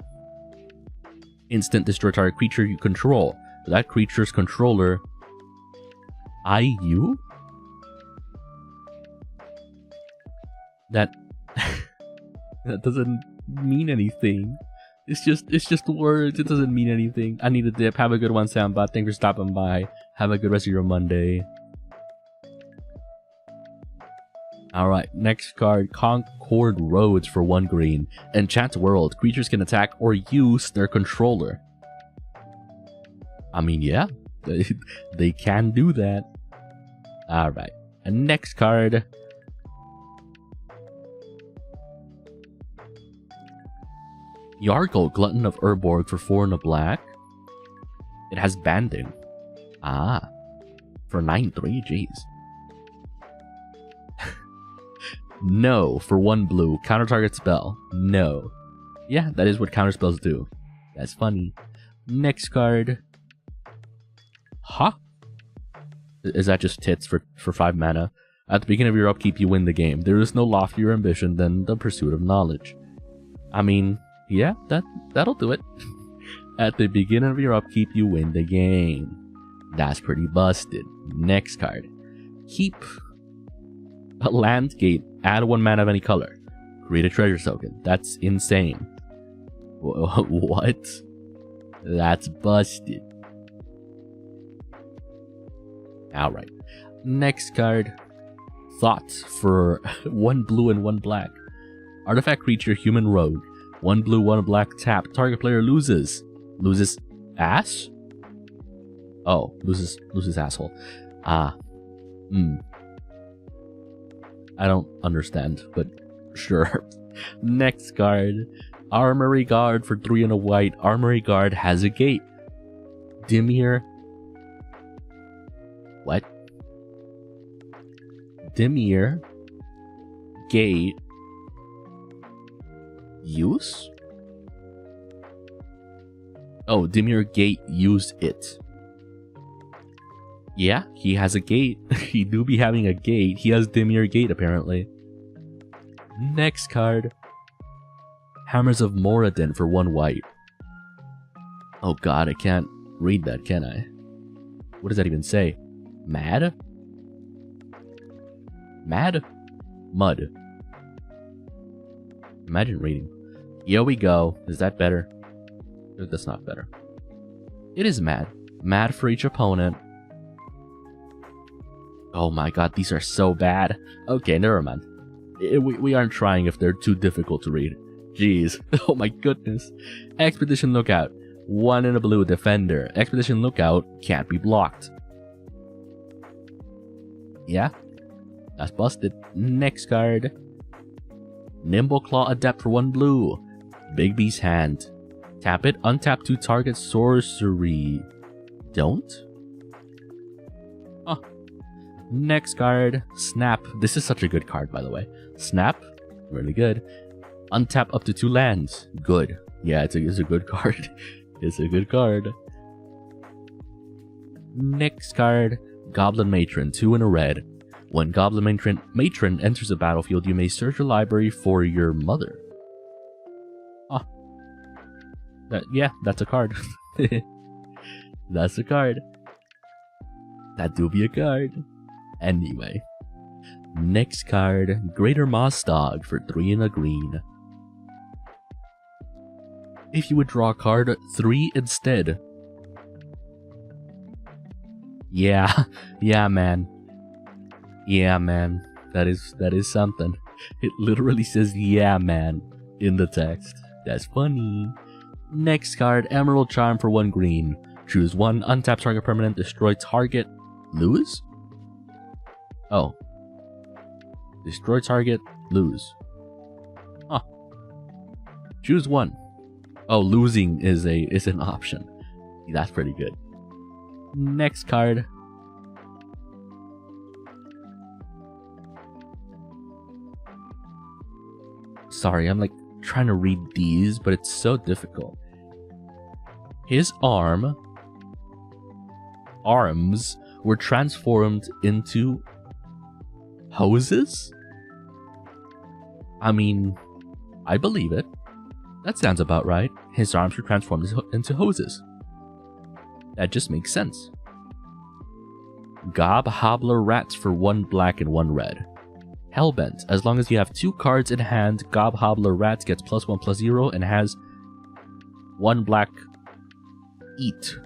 Instant destroy target creature you control. That creature's controller. IU? That doesn't mean anything. It's just words. It doesn't mean anything. I need a dip. Have a good one, Soundbot. Thanks for stopping by. Have a good rest of your Monday. Alright, next card. Concord Roads for 1 green. Enchant World. Creatures can attack or use their controller. I mean, yeah. They can do that. Alright. And next card. Yargle, Glutton of Urborg for 4 and a black. It has banding. Ah. For 9/3, jeez. No, for 1 blue. Counter target spell. No. Yeah, that is what counter spells do. That's funny. Next card. Huh? Is that just tits for 5 mana? At the beginning of your upkeep, you win the game. There is no loftier ambition than the pursuit of knowledge. I mean, yeah, that'll do it. At the beginning of your upkeep, you win the game. That's pretty busted. Next card. Keep a land gate. Add 1 mana of any color. Create a treasure token. That's insane. What? That's busted. Alright. Next card. Thoughts for 1 blue and 1 black. Artifact creature, human rogue. 1 blue, 1 black, tap. Target player loses. Loses ass? Oh, loses asshole. Ah. I don't understand, but sure. Next card. Armory Guard for 3 and a white. Armory Guard has a gate. Dimir. What? Dimir. Gate. Use? Oh, Dimir Gate use it. Yeah, he has a gate. He do be having a gate. He has Dimir Gate, apparently. Next card. Hammers of Moradin for 1 white. Oh god, I can't read that, can I? What does that even say? Mad? Mad? Mud. Imagine reading. Here we go. Is that better? That's not better. It is mad. Mad for each opponent. Oh my god, these are so bad. Okay, never mind. We aren't trying if they're too difficult to read. Jeez. Oh my goodness. Expedition Lookout. 1 in a blue defender. Expedition Lookout can't be blocked. Yeah, that's busted. Next card. Nimble Claw Adept for 1 blue. Big B's Hand. Tap it, untap to target sorcery. Don't? Huh. Next card. Snap. This is such a good card, by the way. Snap. Really good. Untap up to 2 lands. Good. Yeah, it's a good card. It's a good card. Next card. Goblin Matron. 2 in a red. When Goblin Matron enters the battlefield, you may search your library for your mother. Ah. Yeah, that's a card. That's a card. That do be a card. Anyway. Next card. Greater Moss Dog for 3 in a green. If you would draw a card, 3 instead. Yeah. Yeah, man. Yeah, man. That is something. It literally says yeah, man in the text. That's funny. Next card, Emerald Charm for 1 green. Choose 1, untap target permanent, destroy target, lose? Oh. Destroy target, lose. Huh. Choose 1. Oh, losing is an option. That's pretty good. Next card. Sorry, I'm like trying to read these, but it's so difficult. His arms were transformed into hoses? I mean, I believe it. That sounds about right. His arms were transformed into hoses. That just makes sense. Gob Hobbler Rats for 1 black and 1 red. Hellbent. As long as you have 2 cards in hand, Gob Hobbler Rats gets +1/+0 and has 1 black. Eat.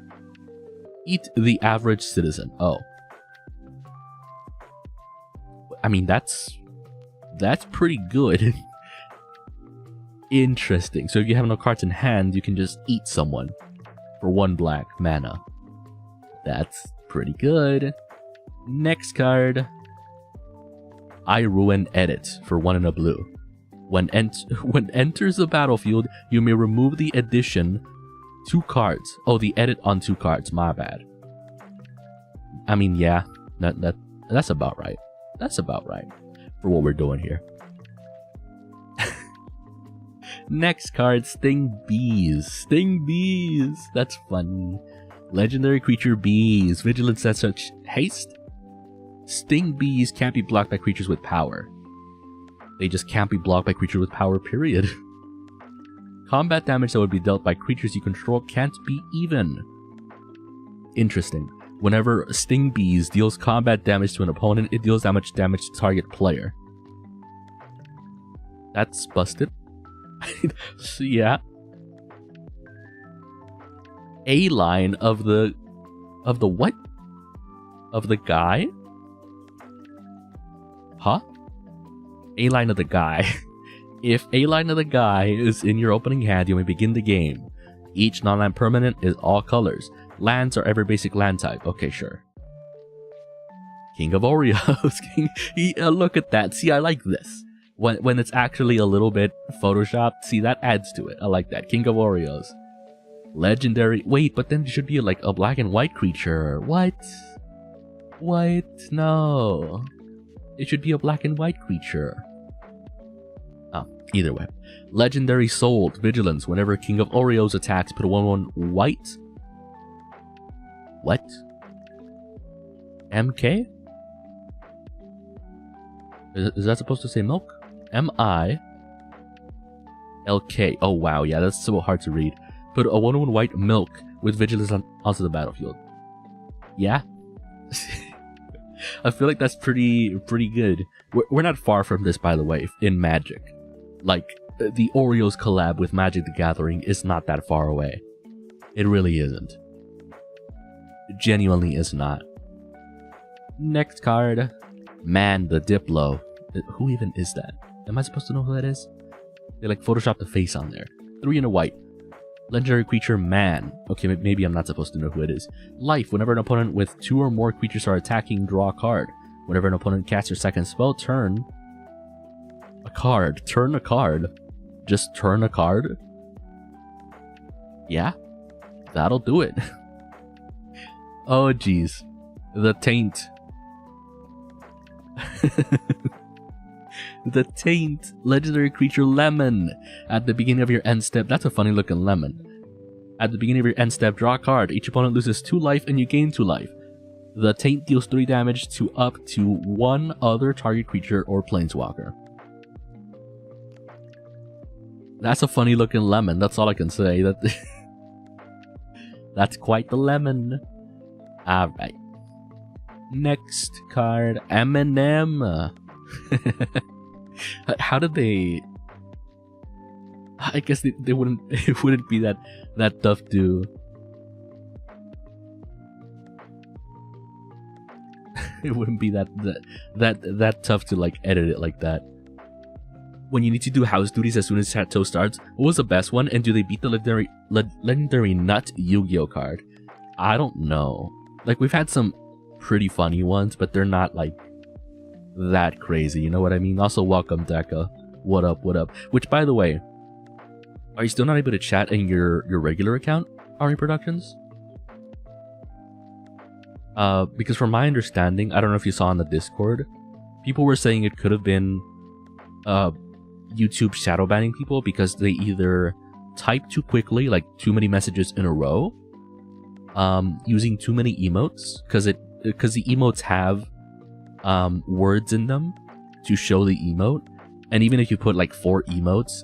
Eat the average citizen. Oh. I mean, that's pretty good. Interesting. So if you have no cards in hand, you can just eat someone for 1 black mana. That's pretty good. Next card. I Ruin Edit for 1 in a blue. When enters the battlefield, you may remove the addition 2 cards. Oh, the edit on 2 cards. My bad. I mean, yeah, that's about right. That's about right for what we're doing here. Next card, Sting Bees. Sting Bees. That's funny. Legendary creature bees. Vigilance at such haste. Sting Bees can't be blocked by creatures with power. They just can't be blocked by creatures with power, period. Combat damage that would be dealt by creatures you control can't be even. Interesting. Whenever Sting Bees deals combat damage to an opponent, it deals damage to target player. That's busted. So yeah. A line of the what? Of the guy? Huh? A line of the guy. If a line of the guy is in your opening hand, you may begin the game. Each non-land permanent is all colors. Lands are every basic land type. Okay, sure. King of Oreos. Look at that. See, I like this. When it's actually a little bit photoshopped, see, that adds to it. I like that. King of Oreos. Legendary. Wait, but then it should be like a black and white creature. What? What? No. It should be a black and white creature. Oh, either way. Legendary Sold. Vigilance. Whenever King of Oreos attacks, put a 1/1 white. What? MK? Is that supposed to say milk? M-I-L-K. Oh wow, yeah, that's so hard to read. Put a 1/1 white milk with vigilance onto the battlefield. Yeah? I feel like that's pretty good. We're not far from this, by the way, in Magic. Like, the Oreos collab with Magic the Gathering is not that far away. It really isn't. It genuinely is not. Next card. Man, the Diplo. Who even is that? Am I supposed to know who that is? They like photoshopped the face on there. 3 in a white. Legendary creature, Man. Okay, maybe I'm not supposed to know who it is. Life. Whenever an opponent with 2 or more creatures are attacking, draw a card. Whenever an opponent casts their second spell, turn a card. Turn a card. Just turn a card? Yeah? That'll do it. Oh, jeez. The Taint. The Taint. Legendary creature, Lemon. At the beginning of your end step, that's a funny looking lemon. At the beginning of your end step, draw a card. Each opponent loses 2 life and you gain 2 life. The Taint deals 3 damage to up to 1 other target creature or planeswalker. That's a funny looking lemon, that's all I can say. That's quite the lemon. Alright. Next card, Eminem. How did they... I guess they wouldn't... It wouldn't be that tough to... It wouldn't be that tough to like edit it like that. When you need to do house duties as soon as Chateau starts, what was the best one? And do they beat the legendary nut Yu-Gi-Oh card? I don't know. Like, we've had some pretty funny ones, but they're not like that crazy, you know what I mean? Also, welcome Deca. What up, what up? Which, by the way, are you still not able to chat in your regular account, Ari Productions? Because from my understanding, I don't know if you saw on the Discord, people were saying it could have been YouTube shadow banning people because they either type too quickly, like too many messages in a row, using too many emotes, because the emotes have words in them to show the emote, and even if you put like 4 emotes,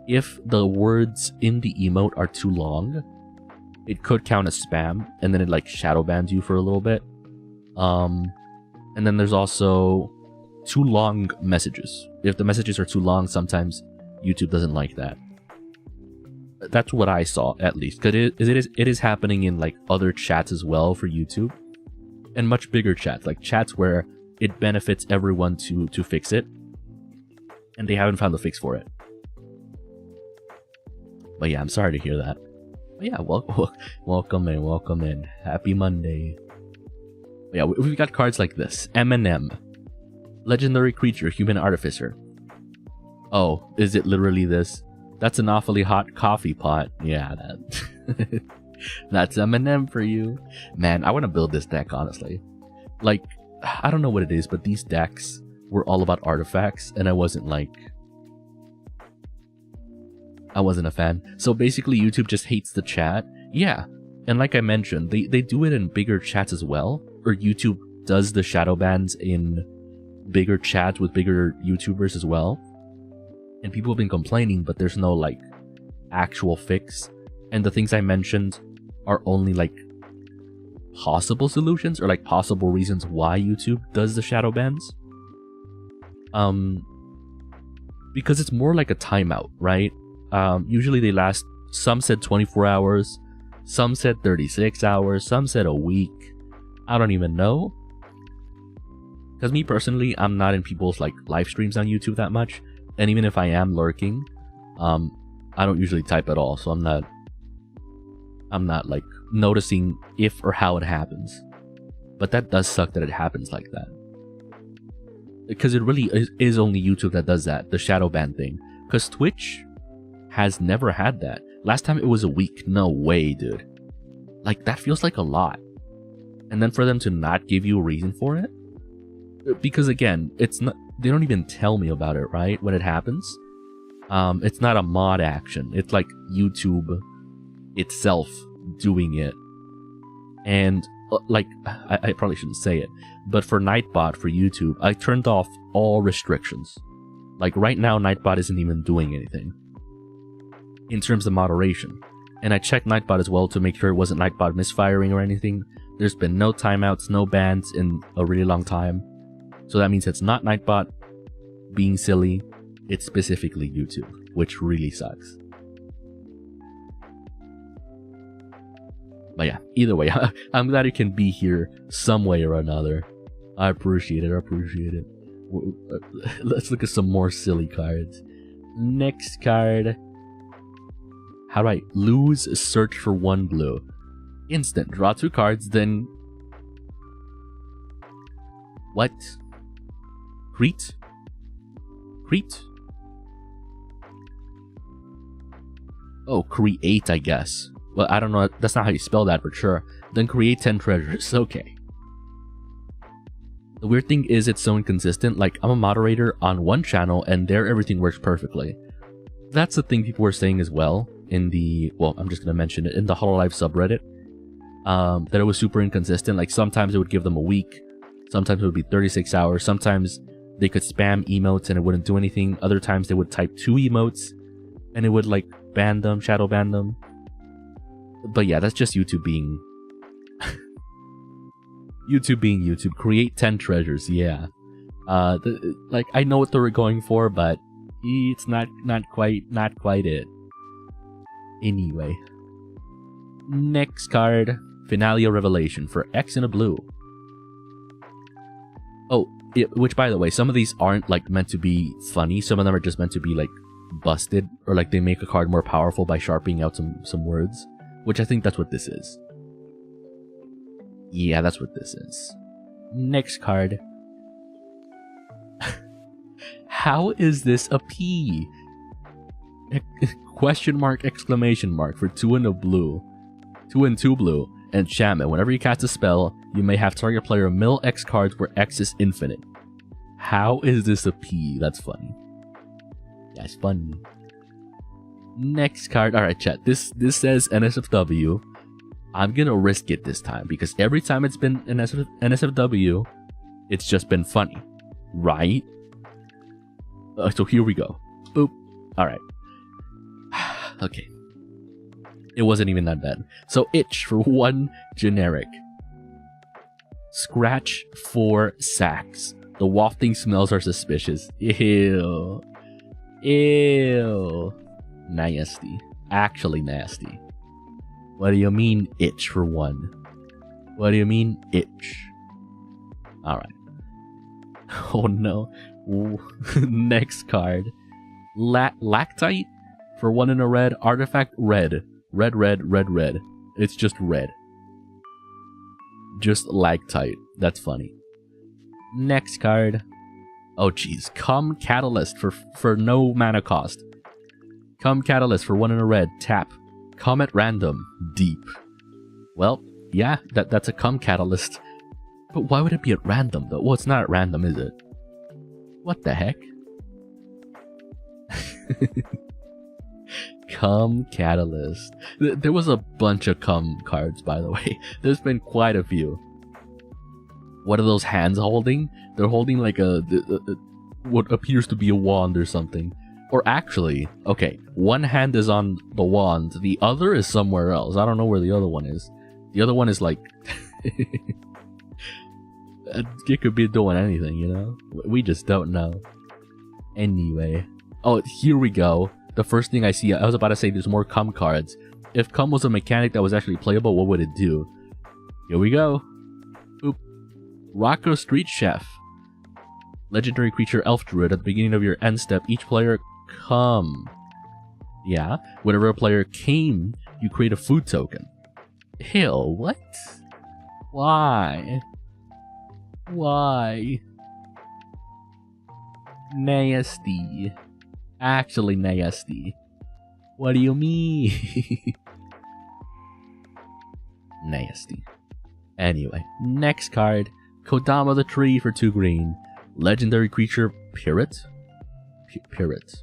if the words in the emote are too long, it could count as spam, and then it like shadow bans you for a little bit. And then there's also too long messages. If the messages are too long, sometimes YouTube doesn't like that. That's what I saw, at least, because it is happening in like other chats as well for YouTube, and much bigger chats, like chats where it benefits everyone to fix it, and they haven't found the fix for it. But yeah, I'm sorry to hear that. But yeah, welcome in. Happy Monday. But yeah, we've got cards like this. Eminem. Legendary creature, human artificer. Oh, is it literally this? That's an awfully hot coffee pot. Yeah, that. That's Eminem for you. Man, I want to build this deck, honestly. Like, I don't know what it is, but these decks were all about artifacts, and I wasn't a fan. So basically, YouTube just hates the chat. Yeah, and like I mentioned, they do it in bigger chats as well, or YouTube does the shadow bans in bigger chats with bigger YouTubers as well. And people have been complaining, but there's no like actual fix. And the things I mentioned are only like possible solutions or like possible reasons why YouTube does the shadow bans. Because it's more like a timeout, right? Usually they last, some said 24 hours, some said 36 hours, some said a week. I don't even know. Because me personally, I'm not in people's like live streams on YouTube that much. And even if I am lurking, I don't usually type at all. So I'm not like noticing if or how it happens. But that does suck that it happens like that. Because it really is only YouTube that does that, the shadow ban thing. Because Twitch has never had that. Last time it was a week. No way, dude. Like, that feels like a lot. And then for them to not give you a reason for it? Because again, it's not, they don't even tell me about it, right? When it happens. It's not a mod action. It's like YouTube itself doing it. And like, I probably shouldn't say it, but for Nightbot for YouTube, I turned off all restrictions. Like right now, Nightbot isn't even doing anything in terms of moderation. And I checked Nightbot as well to make sure it wasn't Nightbot misfiring or anything. There's been no timeouts, no bans in a really long time. So that means it's not Nightbot being silly, it's specifically YouTube. which really sucks. But yeah, either way, I'm glad you can be here some way or another. I appreciate it, I appreciate it. Let's look at some more silly cards. Next card. How do I lose? Search for 1 blue. Instant. Draw 2 cards, then... What? Crete? Crete? Oh, create, I guess. Well, I don't know. That's not how you spell that for sure. Then create 10 treasures. Okay. The weird thing is it's so inconsistent. Like, I'm a moderator on one channel and there everything works perfectly. That's the thing people were saying as well in the... Well, I'm just going to mention it. In the Hololive subreddit. That it was super inconsistent. Like, sometimes it would give them a week. Sometimes it would be 36 hours. Sometimes they could spam emotes and it wouldn't do anything. Other times they would type 2 emotes and it would, like, ban them, shadow ban them. But yeah, that's just YouTube being... YouTube being YouTube. Create 10 treasures, yeah. Like, I know what they were going for, but it's not quite it. Anyway. Next card. Finalia Revelation for X in a blue. Oh, which by the way, some of these aren't, like, meant to be funny. Some of them are just meant to be, like, busted. Or, like, they make a card more powerful by sharpening out some words. Which I think that's what this is. Yeah, that's what this is. Next card. How is this a P? Question mark, exclamation mark for 2 and a blue. 2 and 2 blue. Enchantment. Whenever you cast a spell, you may have target player mill X cards where X is infinite. How is this a P? That's funny. Yeah, it's funny. Next card. Alright, chat. This says NSFW. I'm gonna risk it this time because every time it's been an NSFW, it's just been funny. Right? So here we go. Boop. Alright. Okay. It wasn't even that bad. So itch for 1 generic. Scratch 4 sacks. The wafting smells are suspicious. Ew. Ew. Nasty. Actually nasty. What do you mean itch for 1? What do you mean itch? Alright. Oh no. Next card. Lactite for 1 in a red. Artifact red. Red, red, red, red. It's just red. Just lactite. That's funny. Next card. Oh jeez. Come Catalyst for no mana cost. Come Catalyst for 1 in a red. Tap. Come at random. Deep. Well, yeah, that's a come Catalyst. But why would it be at random though? Well, it's not at random, is it? What the heck? Come Catalyst. There was a bunch of come cards, by the way. There's been quite a few. What are those hands holding? They're holding like what appears to be a wand or something. Or actually, okay, one hand is on the wand, the other is somewhere else. I don't know where the other one is. The other one is like... It could be doing anything, you know? We just don't know. Anyway. Oh, here we go. The first thing I see, I was about to say there's more cum cards. If cum was a mechanic that was actually playable, what would it do? Here we go. Oop. Rocco Street Chef. Legendary creature Elf Druid. At the beginning of your end step, each player come. Yeah. Whenever a player came, you create a food token. Ew, what? Why? Why? Nasty. Actually nasty. What do you mean? Nasty. Anyway, next card. Kodama the Tree for 2 green. Legendary creature Pirate. Pirate.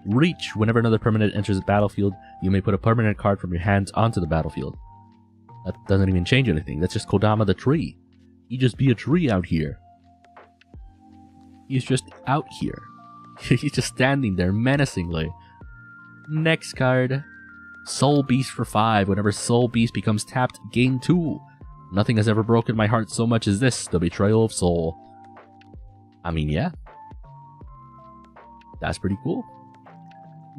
Reach. Whenever another permanent enters the battlefield, you may put a permanent card from your hands onto the battlefield. That doesn't even change anything. That's just Kodama the Tree. He just be a tree out here. He's just out here. He's just standing there menacingly. Next card. Soul Beast for 5. Whenever Soul Beast becomes tapped, gain 2. Nothing has ever broken my heart so much as this, the betrayal of soul. I mean, yeah. That's pretty cool.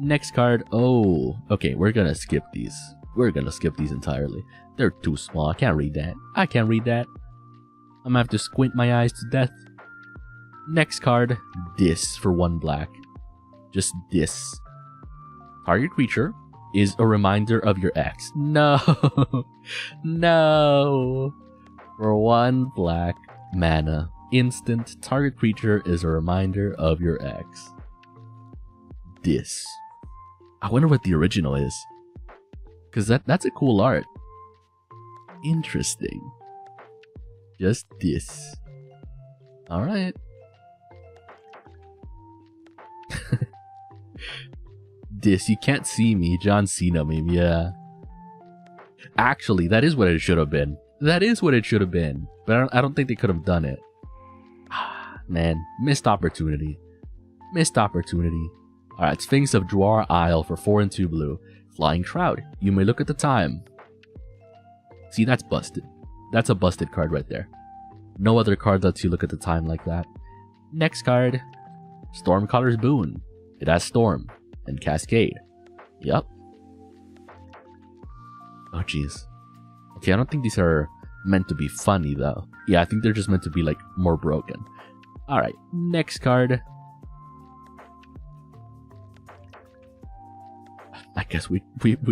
Next card. Oh, okay, we're gonna skip these. We're gonna skip these entirely. They're too small. I can't read that. I can't read that. I'm gonna have to squint my eyes to death. Next card. This for 1 black. Just this. Target creature is a reminder of your ex. No. No. For 1 black mana. Instant. Target creature is a reminder of your ex. This. I wonder what the original is. Because that's a cool art. Interesting. Just this. Alright. This. You can't see me. John Cena maybe. Yeah. Actually, that is what it should have been. That is what it should have been. But I don't think they could have done it. Man. Missed opportunity. Missed opportunity. Alright, Sphinx of Dwar Isle for 4 and 2 blue. Flying Shroud. You may look at the time. See, that's busted. That's a busted card right there. No other card lets you look at the time like that. Next card. Stormcaller's Boon. It has Storm and Cascade. Yup. Oh, jeez. Okay, I don't think these are meant to be funny, though. Yeah, I think they're just meant to be, like, more broken. Alright, next card. I guess we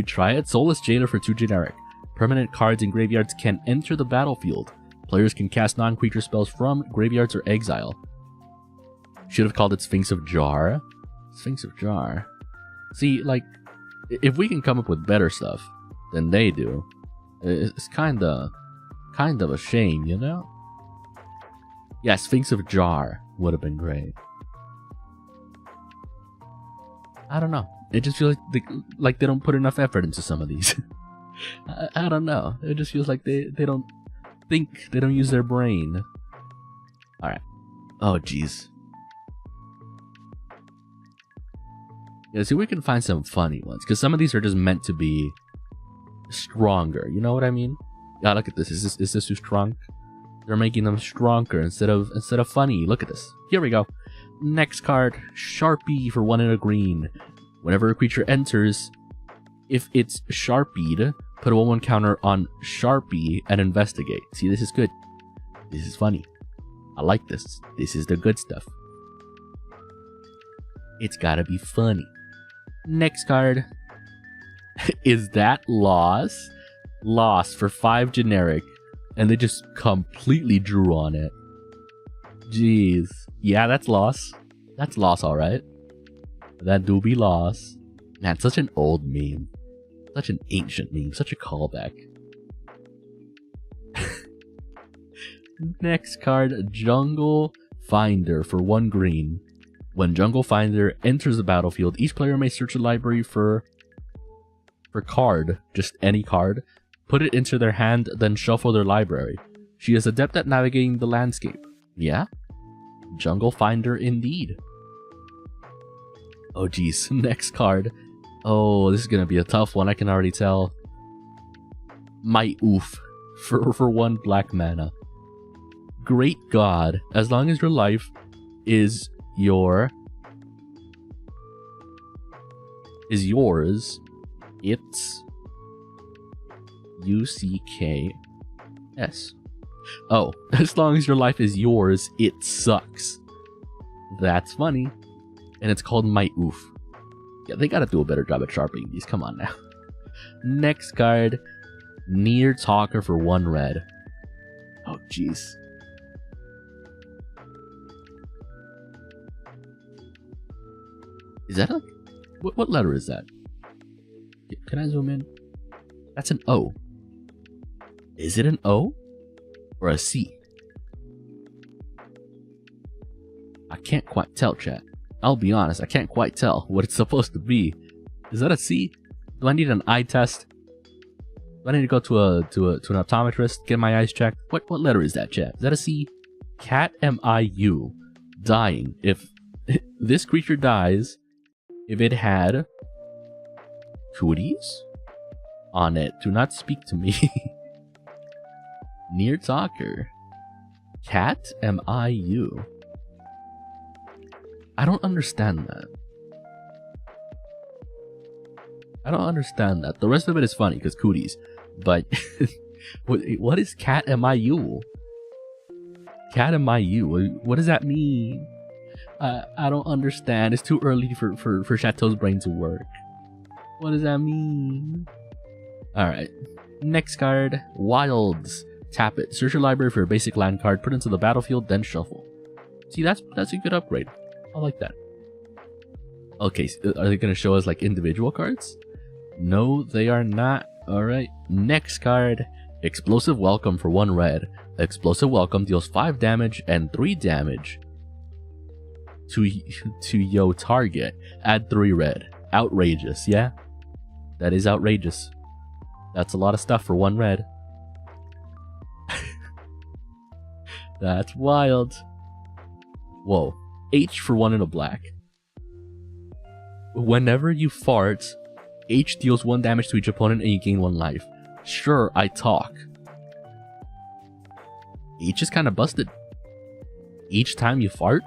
try it. Soulless Jailer for 2 generic. Permanent cards in graveyards can enter the battlefield. Players can cast non-creature spells from graveyards or exile. Should have called it Sphinx of Jar. Sphinx of Jar. See, like, if we can come up with better stuff than they do, it's kind of a shame, you know? Yeah, Sphinx of Jar would have been great. I don't know. It just feels like they don't put enough effort into some of these. I don't know. It just feels like they don't think, they don't use their brain. Alright. Oh, jeez. Yeah, see, we can find some funny ones, because some of these are just meant to be stronger. You know what I mean? Yeah, look at this. Is this too strong? They're making them stronger instead of funny. Look at this. Here we go. Next card, Sharpie for 1 and a green. Whenever a creature enters, if it's Sharpied, put a 1/1 counter on Sharpie and investigate. See, this is good. This is funny. I like this. This is the good stuff. It's gotta be funny. Next card. Is that Loss? Loss for 5 generic. And they just completely drew on it. Jeez. Yeah, that's Loss. That's Loss, alright. That do be Loss. Man, such an old meme. Such an ancient meme. Such a callback. Next card, Jungle Finder for 1 green. When Jungle Finder enters the battlefield, each player may search the library for card, just any card, put it into their hand, then shuffle their library. She is adept at navigating the landscape. Yeah? Jungle Finder indeed. Oh geez, next card. Oh, this is gonna be a tough one, I can already tell. My oof for 1 black mana. Great God, as long as your life is yours, it's UCKS. Oh, as long as your life is yours, it sucks. That's funny. And it's called My Oof. Yeah, they gotta do a better job at sharpening these. Come on now. Next card, Near Talker for 1 red. Oh, jeez. Is that a... What letter is that? Can I zoom in? That's an O. Is it an O? Or a C? I can't quite tell, chat. I'll be honest, I can't quite tell what it's supposed to be. Is that a C? Do I need an eye test? Do I need to go to an optometrist, get my eyes checked? What letter is that, chat? Is that a C? Cat MIU. Dying. If this creature dies, if it had cooties on it, do not speak to me. Near Talker. Cat MIU. I don't understand that. I don't understand that. The rest of it is funny because cooties. But what is cat MIU? Cat MIU? What does that mean? I don't understand. It's too early for Chateau's brain to work. What does that mean? Alright. Next card. Wilds. Tap it. Search your library for a basic land card. Put it into the battlefield, then shuffle. See, that's a good upgrade. I like that. Okay, so are they going to show us like individual cards? No, they are not. Alright. Next card. Explosive Welcome for 1 red. Explosive Welcome deals 5 damage and 3 damage to your target. Add 3 red. Outrageous, yeah? That is outrageous. That's a lot of stuff for 1 red. That's wild. Whoa. H for 1 in a black. Whenever you fart, H deals 1 damage to each opponent and you gain 1 life. Sure, I talk. H is kind of busted. Each time you fart,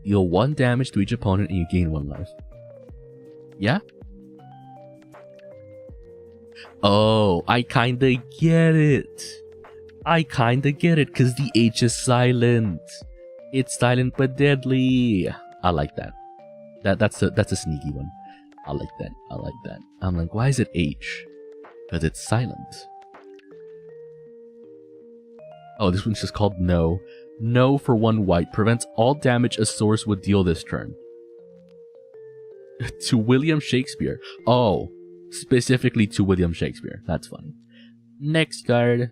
deal 1 damage to each opponent and you gain 1 life. Yeah? Oh, I kinda get it. I kinda get it because the H is silent. It's silent but deadly. I like that. That's a sneaky one. I like that. I like that. I'm like, why is it H? Because it's silent. Oh, this one's just called No. No for 1 white. Prevents all damage a source would deal this turn. To William Shakespeare. Oh, specifically to William Shakespeare. That's funny. Next card.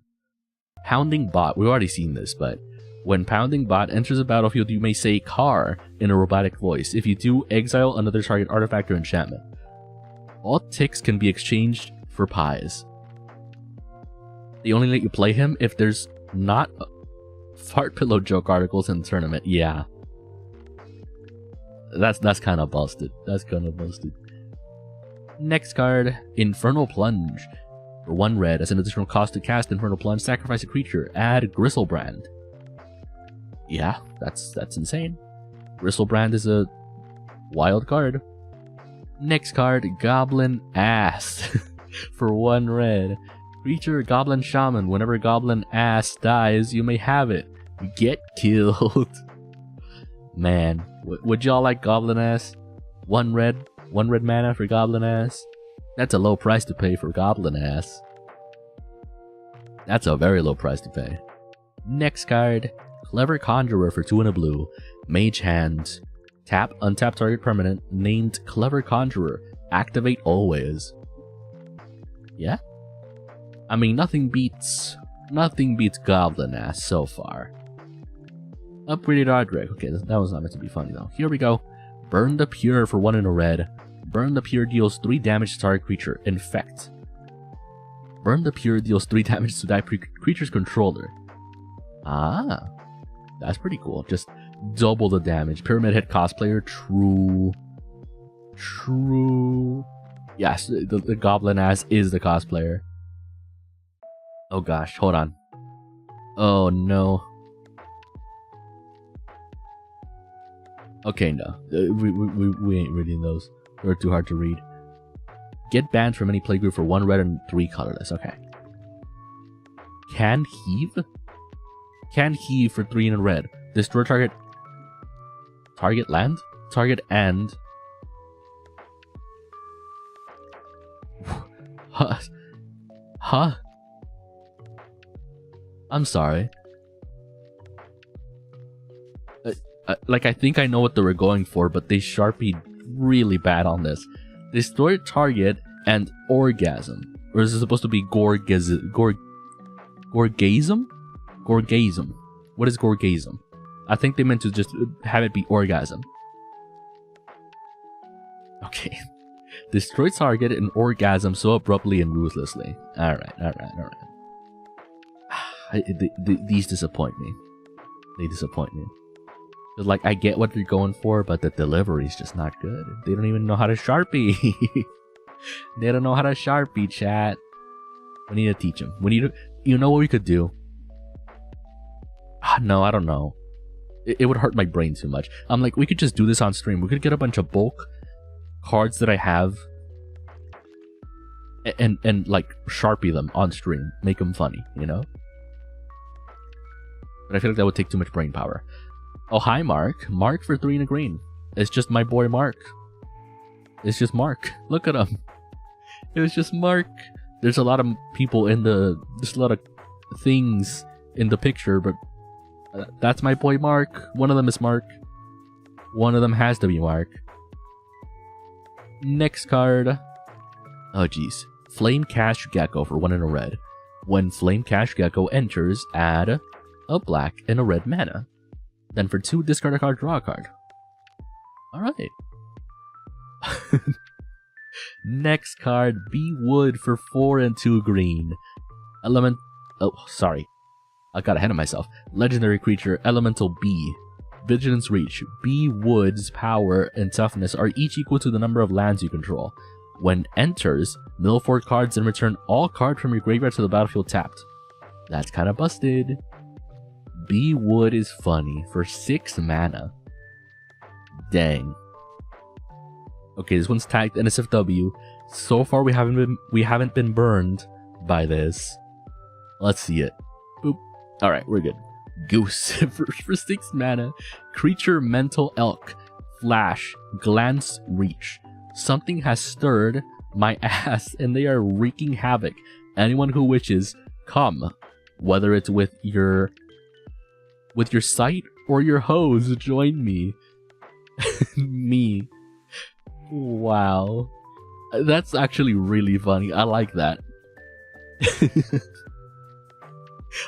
Pounding Bot. We've already seen this, but when Pounding Bot enters a battlefield, you may say car in a robotic voice. If you do, exile another target artifact or enchantment. All ticks can be exchanged for pies. They only let you play him if there's not fart pillow joke articles in the tournament. Yeah. That's kind of busted. That's kind of busted. Next card, Infernal Plunge. For 1 red, as an additional cost to cast Infernal Plunge, sacrifice a creature. Add Gristlebrand. Yeah, that's insane. Gristlebrand is a wild card. Next card, Goblin Ass. For 1 red. Creature Goblin Shaman. Whenever Goblin Ass dies, you may have it. Get killed. Man, would y'all like Goblin Ass? 1 red mana for Goblin Ass? That's a low price to pay for Goblin Ass. That's a very low price to pay. Next card, Clever Conjurer for 2 and a blue. Mage Hand. Tap, untap target permanent named Clever Conjurer. Activate always. Yeah? I mean, nothing beats Goblin Ass so far. Upgraded Ardreg. Okay, that was not meant to be funny though. Here we go. Burn the Pure for 1 in a red. Burn the Pure deals 3 damage to target creature. Infect. Burn the Pure deals 3 damage to that creature's controller. Ah, that's pretty cool. Just double the damage. Pyramid Head cosplayer. True. Yes, the Goblin Ass is the cosplayer. Oh gosh, hold on. Oh no. Okay, no. We ain't reading those. They're too hard to read. Get banned from any playgroup for 1 red and 3 colorless. Okay. Can Heave? Can Heave for 3 and a red. Destroy target land? Target and... Huh? I'm sorry. Like, I think I know what they were going for, but they Sharpied really bad on this. Destroy target and orgasm. Or is it supposed to be gorgasm? Gorgasm? Gorgasm. What is gorgasm? I think they meant to just have it be orgasm. Okay. Destroy target and orgasm so abruptly and ruthlessly. Alright. These disappoint me. They disappoint me. Like, I get what they're going for, but the delivery is just not good. They don't even know how to Sharpie. They don't know how to Sharpie, chat. We need to teach them. We need to... You know what we could do? No, I don't know. It would hurt my brain too much. I'm like, we could just do this on stream. We could get a bunch of bulk cards that I have and like Sharpie them on stream, make them funny, you know? But I feel like that would take too much brain power. Oh, hi, Mark. Mark for 3 and a green. It's just my boy Mark. It's just Mark. Look at him. It was just Mark. There's a lot of people in the... There's a lot of things in the picture, but that's my boy Mark. One of them is Mark. One of them has to be Mark. Next card. Oh, jeez. Flame Cash Gecko for 1 and a red. When Flame Cash Gecko enters, add a black and a red mana. Then for 2, discard a card, draw a card. Alright. Next card, Bee Wood for 4 and 2 green. Element... Oh, sorry. I got ahead of myself. Legendary creature, Elemental Bee. Vigilance Reach. Bee Wood's power and toughness are each equal to the number of lands you control. When enters, mill 4 cards and return all cards from your graveyard to the battlefield tapped. That's kind of busted. Bee Wood is funny for 6 mana. Dang. Okay, this one's tagged NSFW. So far we haven't been burned by this. Let's see it. Boop. Alright, we're good. Goose for 6 mana. Creature Mental Elk. Flash. Glance Reach. Something has stirred my ass and they are wreaking havoc. Anyone who wishes, come. Whether it's with your sight or your hose, join me. Me. Wow. That's actually really funny. I like that.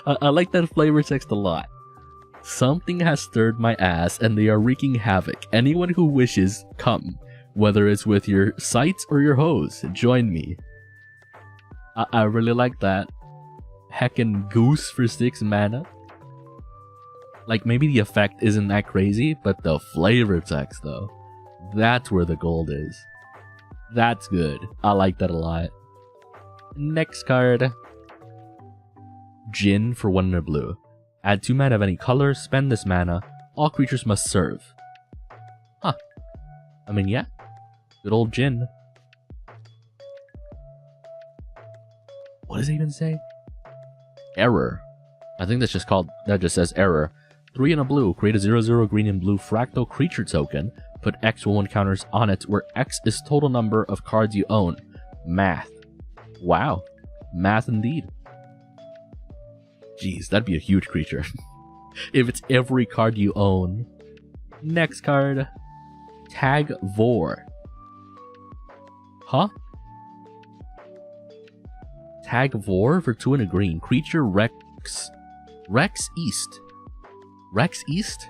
I like that flavor text a lot. Something has stirred my ass and they are wreaking havoc. Anyone who wishes, come. Whether it's with your sights or your hose, join me. I really like that. Heckin' Goose for 6 mana. Like, maybe the effect isn't that crazy, but the flavor text, though. That's where the gold is. That's good. I like that a lot. Next card. Jin for 1 and a blue. Add 2 mana of any color, spend this mana. All creatures must serve. Huh. I mean, yeah. Good old Jin. What does it even say? Error. I think that's just called... That just says error. 3 and a blue. Create a 0/0 green and blue fractal creature token. Put X will 1 counters on it, where X is total number of cards you own. Math. Wow. Math indeed. Jeez, that'd be a huge creature. If it's every card you own. Next card. Tag Vor. Huh? Tag Vor for 2 and a green. Creature Rex. Rex East. Rex East?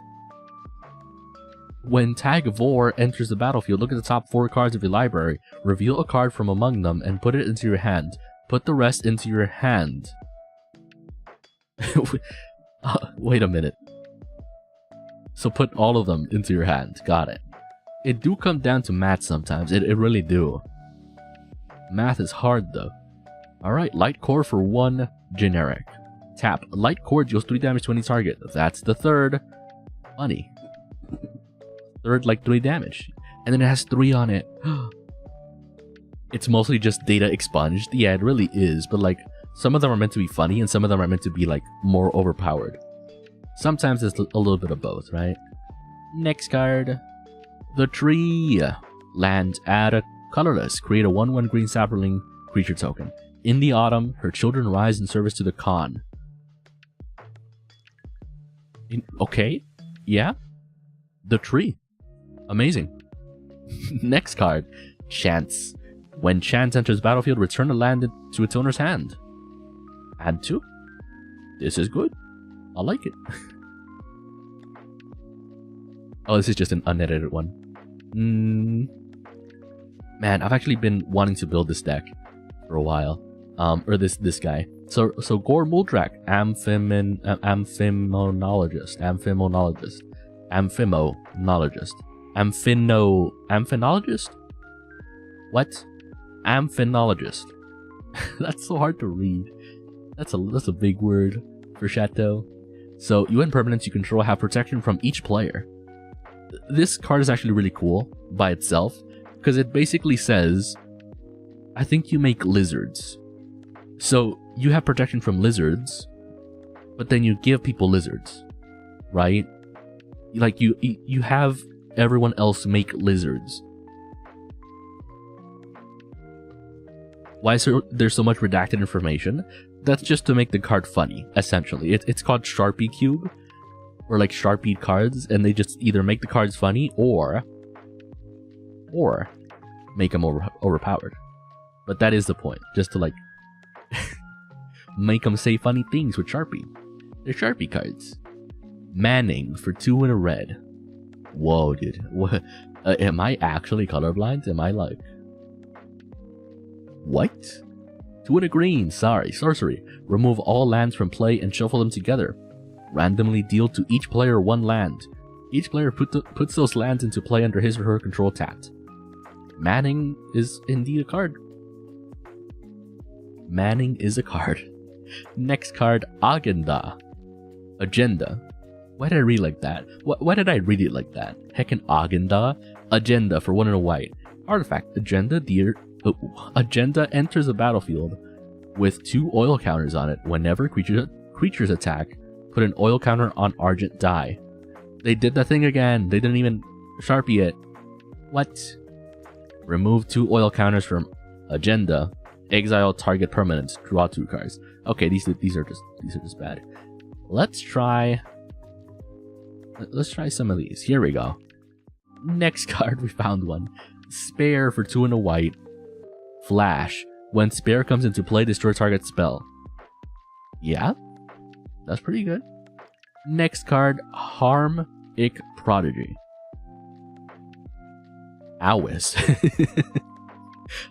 When Tag Vor enters the battlefield, look at the top 4 cards of your library. Reveal a card from among them and put it into your hand. Put the rest into your hand. Wait a minute. So put all of them into your hand. Got it. It do come down to math sometimes. It really do. Math is hard though. Alright, Light Core for 1 generic. Tap. Light Core deals 3 damage to any target. That's the 3rd. Funny. 3rd, like 3 damage. And then it has 3 on it. It's mostly just data expunged. Yeah, it really is. But like, some of them are meant to be funny and some of them are meant to be like more overpowered. Sometimes it's a little bit of both, right? Next card. The Tree. Land. Add a colorless. Create a 1/1 green sapling creature token. In the autumn, her children rise in service to the Khan. Okay. Yeah. The Tree. Amazing. Next card. Chance. When Chance enters battlefield, return a land to its owner's hand. Add 2. This is good. I like it. Oh, this is just an unedited one. Man, I've actually been wanting to build this deck for a while. Or this guy. So Gore Muldrak, Amphinologist. What? Amphinologist. That's so hard to read. That's a big word for Chateau. So UN permanents you control have protection from each player. This card is actually really cool by itself because it basically says I think you make lizards. So you have protection from lizards, but then you give people lizards, right? Like you have everyone else make lizards. Why is there so much redacted information? That's just to make the card funny, essentially. It's called Sharpie Cube, or like Sharpie cards, and they just either make the cards funny or make them overpowered. But that is the point, just to like make them say funny things with Sharpie. They're Sharpie cards. Manning for 2 in a red. Whoa, dude. What? Am I actually colorblind? Am I like... What? 2 in a green. Sorry. Sorcery. Remove all lands from play and shuffle them together. Randomly deal to each player 1 land. Each player puts those lands into play under his or her control tapped. Manning is indeed a card. Manning is a card. Next card, Agenda. Agenda. Why did I read like that? Why did I read it like that? Heckin' Agenda. Agenda for 1 in a white. Artifact. Agenda Agenda enters the battlefield with 2 oil counters on it. Whenever creatures attack, put an oil counter on Argent die. They did the thing again. They didn't even Sharpie it. What? Remove 2 oil counters from Agenda. Exile target permanents. Draw 2 cards. Okay, these are just bad. Let's try some of these. Here we go. Next card, we found one. Spare for 2 in a white. Flash. When Spare comes into play, destroy target spell. Yeah, that's pretty good. Next card, Harm-ic Prodigy. Awis.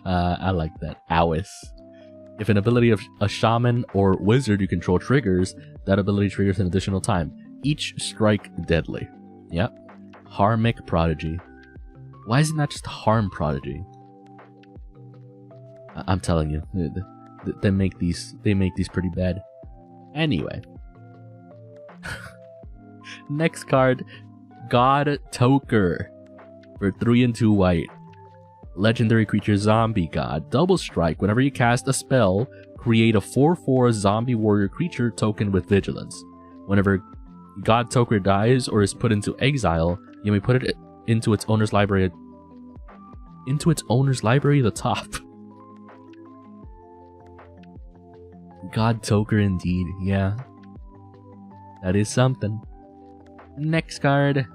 I like that. Awis. If an ability of a shaman or wizard you control triggers, that ability triggers an additional time. Each strike deadly. Yep. Harm-ic Prodigy. Why isn't that just Harm Prodigy? I'm telling you, they make these pretty bad. Anyway. Next card, God Toker for 3 and 2 white. Legendary creature zombie god. Double strike. Whenever you cast a spell, create a 4/4 zombie warrior creature token with vigilance. Whenever God Toker dies or is put into exile, you may put it into its owner's library. Into its owner's library, the top. God Toker indeed, yeah. That is something. Next card,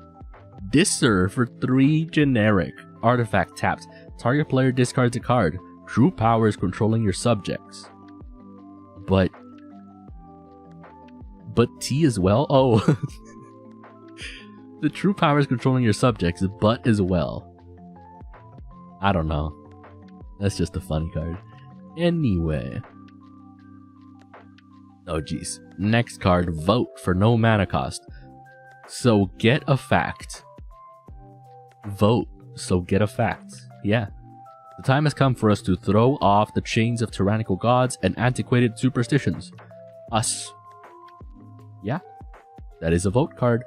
Disser for 3 generic. Artifact tapped. Target player discards a card. True power is controlling your subjects. But T as well? Oh. The true power is controlling your subjects, but as well. I don't know. That's just a funny card. Anyway. Oh jeez. Next card, Vote for no mana cost. So get a fact. Vote. So get a fact. Yeah. The time has come for us to throw off the chains of tyrannical gods and antiquated superstitions. Us. Yeah. That is a vote card.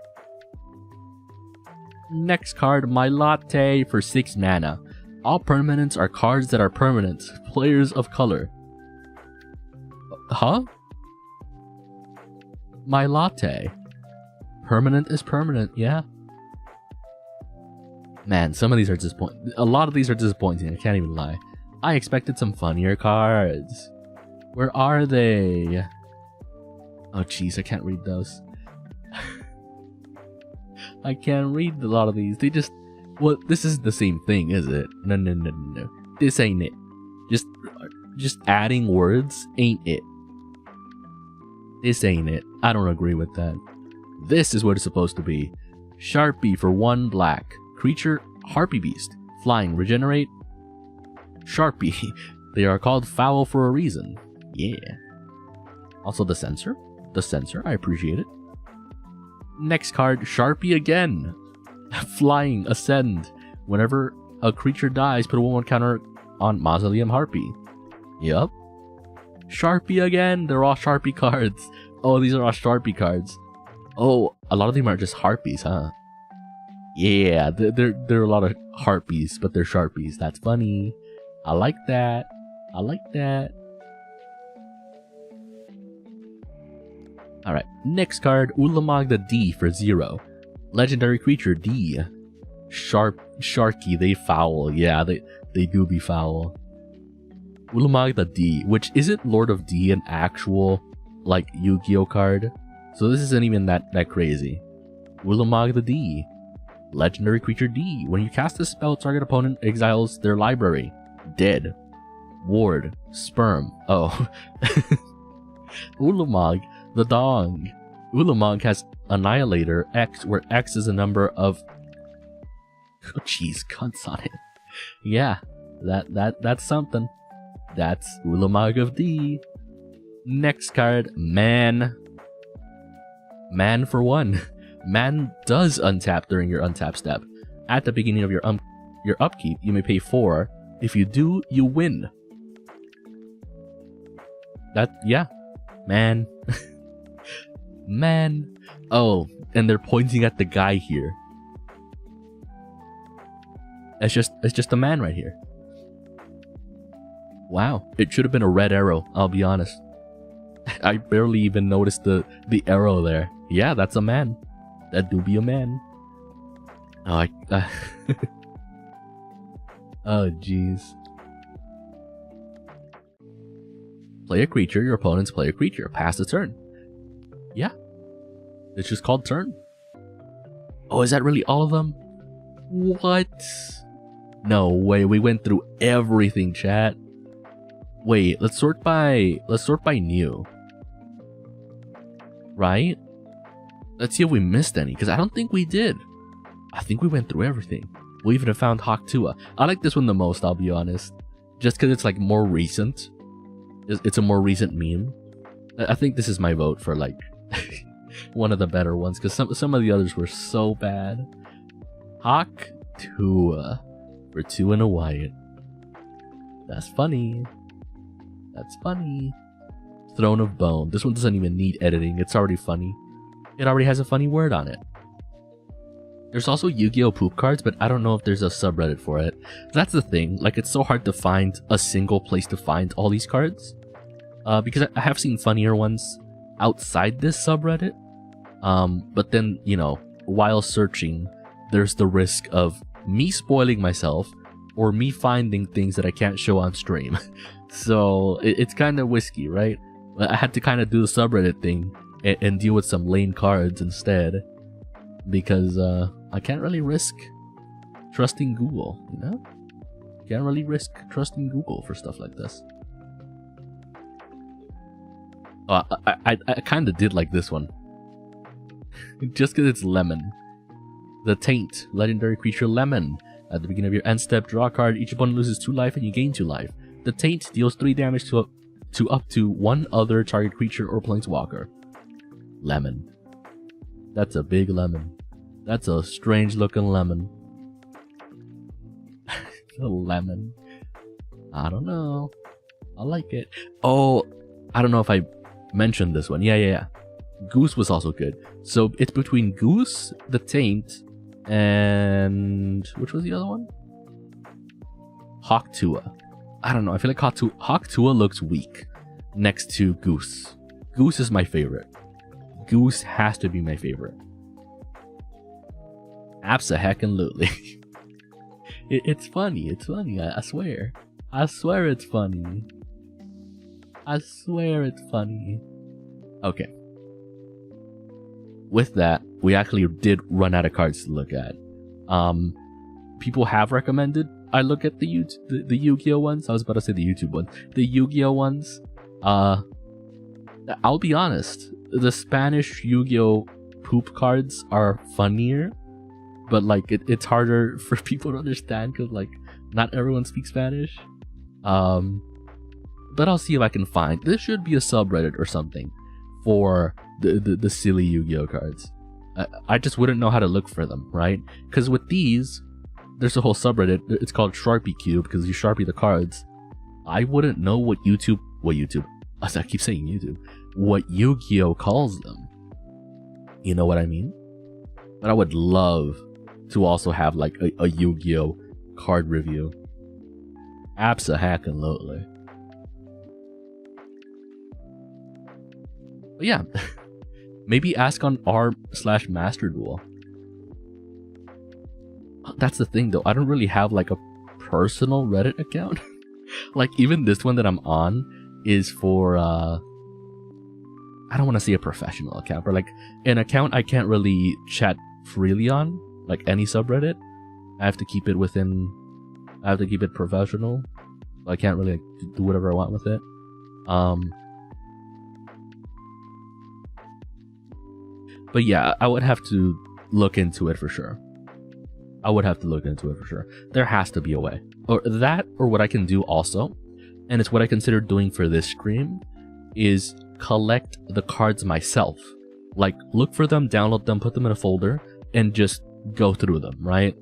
Next card, My Latte for 6 mana. All permanents are cards that are permanent. Players of color. Huh? My Latte. Permanent is permanent, yeah. Man, some of these are disappointing. A lot of these are disappointing, I can't even lie. I expected some funnier cards. Where are they? Oh jeez, I can't read those. I can't read a lot of these. They just... Well, this isn't the same thing, is it? No. This ain't it. Just adding words ain't it. This ain't it. I don't agree with that. This is what it's supposed to be. Sharpie for 1 black. Creature, Harpy Beast. Flying, regenerate. Sharpie. They are called foul for a reason. Yeah. Also the censor. The censor, I appreciate it. Next card, Sharpie again. Flying, ascend. Whenever a creature dies, put a 1/1 counter on Mausoleum Harpy. Yup. Sharpie again. They're all Sharpie cards. Oh, these are all Sharpie cards. Oh, a lot of them are just Harpies, huh? Yeah, there are a lot of Harpies, but they're Sharpies. That's funny. I like that. I like that. Alright, next card, Ulamog the D for 0. Legendary creature D. Sharky, they foul. Yeah, they do be foul. Ulamog the D, which isn't Lord of D an actual, like, Yu-Gi-Oh card? So this isn't even that crazy. Ulamog the D. Legendary creature D. When you cast a spell, target opponent exiles their library. Dead. Ward. Sperm. Oh. Ulamog the Dong. Ulamog has Annihilator X, where X is a number of... Oh jeez, cunts on it. Yeah, that's something. That's Ulamog of D. Next card, Man. Man for 1. Man does untap during your untap step. At the beginning of your upkeep, you may pay 4. If you do, you win. Yeah. Man. Man. Oh, and they're pointing at the guy here. It's just a man right here. Wow, it should have been a red arrow, I'll be honest. I barely even noticed the arrow there. Yeah, that's a man. That do be a man. Oh, oh, jeez. Play a creature, your opponents play a creature. Pass the turn. Yeah. It's just called turn. Oh, is that really all of them? What? No way, we went through everything, chat. Wait, let's sort by new. Right? Let's see if we missed any, because I don't think we did. I think we went through everything. We even found Haktua. I like this one the most, I'll be honest. Just because it's like more recent. It's a more recent meme. I think this is my vote for like one of the better ones, because some of the others were so bad. Haktua for 2 and a white. That's funny. That's funny. Throne of Bone. This one doesn't even need editing. It's already funny. It already has a funny word on it. There's also Yu-Gi-Oh! Poop cards, but I don't know if there's a subreddit for it. That's the thing. Like, it's so hard to find a single place to find all these cards. Because I have seen funnier ones outside this subreddit. But then, you know, while searching, there's the risk of me spoiling myself or me finding things that I can't show on stream. So it's kind of risky, right? I had to kind of do the subreddit thing and deal with some lame cards instead, because I can't really risk trusting Google, you know? Can't really risk trusting Google for stuff like this. Oh, I kind of did like this one. Just because it's lemon. The Taint, legendary creature Lemon. At the beginning of your end step, draw a card. Each opponent loses 2 life and you gain 2 life. The Taint deals 3 damage to up to 1 other target creature or planeswalker. Lemon. That's a big lemon. That's a strange looking lemon. A lemon. I don't know. I like it. Oh, I don't know if I mentioned this one. Yeah. Goose was also good. So it's between Goose, the Taint, and which was the other one? Haktua. I don't know. I feel like Haktua looks weak next to Goose. Goose is my favorite. Goose has to be my favorite. Abso-heckin-lutely. It's funny. It's funny. I swear. I swear it's funny. I swear it's funny. Okay. With that, we actually did run out of cards to look at. People have recommended I look at the Yu-Gi-Oh ones. I was about to say the YouTube ones. The Yu-Gi-Oh ones. I'll be honest. The Spanish Yu-Gi-Oh poop cards are funnier, but like it's harder for people to understand because like not everyone speaks Spanish. But I'll see if I can find. There should be a subreddit or something for the silly Yu-Gi-Oh cards. I just wouldn't know how to look for them, right? Because with these, there's a whole subreddit. It's called Sharpie Cube because you Sharpie the cards. I wouldn't know what YouTube. I keep saying YouTube. What Yu-Gi-Oh calls them. You know what I mean? But I would love to also have like a Yu-Gi-Oh card review. Abso-heckin-lutely. But yeah, maybe ask on r/master duel. That's the thing though, I don't really have like a personal Reddit account. Like even this one that I'm on is for I don't want to say a professional account, but like an account I can't really chat freely on, like any subreddit. I have to keep it professional. I can't really do whatever I want with it. But yeah, I would have to look into it for sure. There has to be a way. Or that, or what I can do also, and it's what I consider doing for this stream, is collect the cards myself. Like, look for them, download them, put them in a folder, and just go through them, right?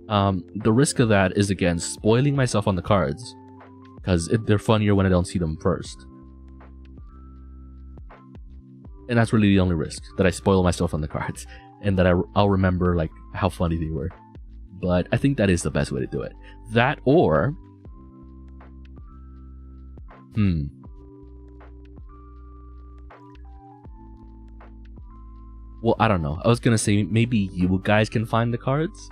The risk of that is, again, spoiling myself on the cards, because they're funnier when I don't see them first. And that's really the only risk, that I spoil myself on the cards, and that I'll remember like how funny they were. But I think that is the best way to do it. That, or well, I don't know. I was gonna say maybe you guys can find the cards,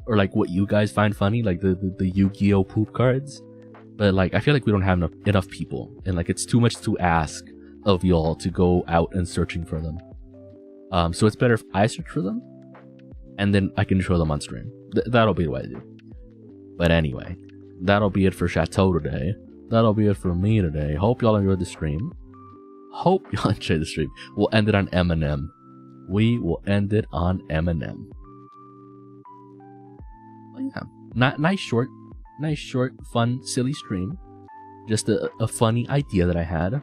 or like what you guys find funny, like the Yu-Gi-Oh poop cards. But like I feel like we don't have enough people, and like it's too much to ask of y'all to go out and searching for them. So it's better if I search for them, and then I can show them on stream. That'll be the way to do it. But anyway, that'll be it for Chateau today. That'll be it for me today. Hope y'all enjoyed the stream. We'll end it on Eminem. We will end it on Eminem. Well, yeah, nice short, fun, silly stream. Just a funny idea that I had.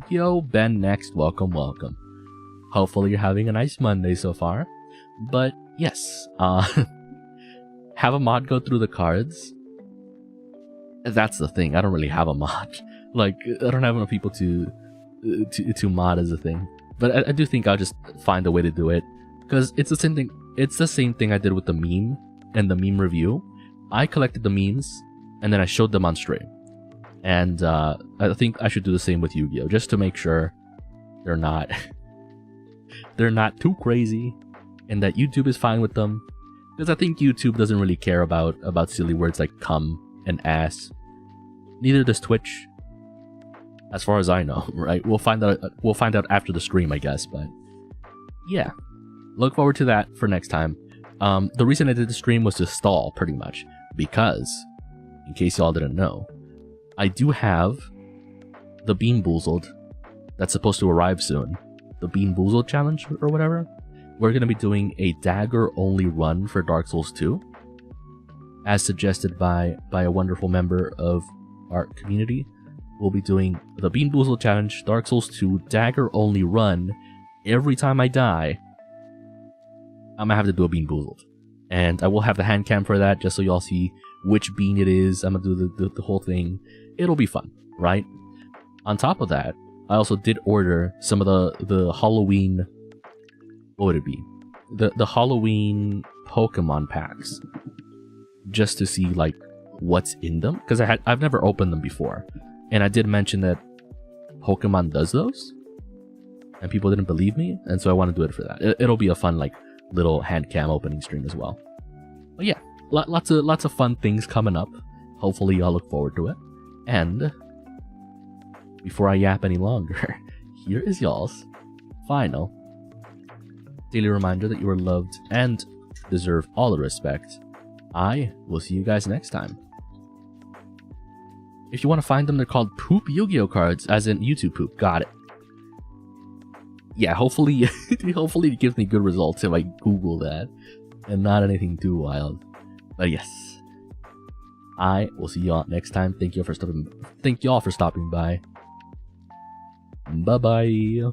Yo, Ben next. Welcome. Hopefully you're having a nice Monday so far. But yes, have a mod go through the cards. That's the thing. I don't really have a mod. Like, I don't have enough people to mod as a thing. But I do think I'll just find a way to do it, because it's the same thing. It's the same thing I did with the meme and the meme review. I collected the memes and then I showed them on stream. And I think I should do the same with Yu-Gi-Oh, just to make sure they're not too crazy, and that YouTube is fine with them. Because I think YouTube doesn't really care about silly words like cum and ass. Neither does Twitch, as far as I know, right? We'll find out after the stream, I guess. But yeah, look forward to that for next time. The reason I did the stream was to stall, pretty much, because, in case y'all didn't know, I do have the Bean Boozled that's supposed to arrive soon. The Bean Boozled challenge or whatever. We're going to be doing a dagger only run for Dark Souls 2, as suggested by a wonderful member of our community. We'll be doing the Bean Boozled challenge, Dark Souls 2 dagger only run. Every time I die, I'm gonna have to do a Bean Boozled, and I will have the hand cam for that, just so y'all see which bean it is. I'm gonna do the whole thing. It'll be fun, right? On top of that, I also did order some of the Halloween, what would it be? The Halloween Pokemon packs, just to see like what's in them, because I've never opened them before, and I did mention that Pokemon does those, and people didn't believe me, and so I want to do it for that. It'll be a fun like little hand cam opening stream as well. But yeah, lots of fun things coming up. Hopefully y'all look forward to it. And before I yap any longer, here is y'all's final daily reminder that you are loved and deserve all the respect. I will see you guys next time. If you want to find them, they're called Poop Yu-Gi-Oh cards, as in YouTube poop. Got it. Yeah, hopefully it gives me good results if I Google that, and not anything too wild. But yes, I will see y'all next time. Thank y'all for stopping by. Bye bye.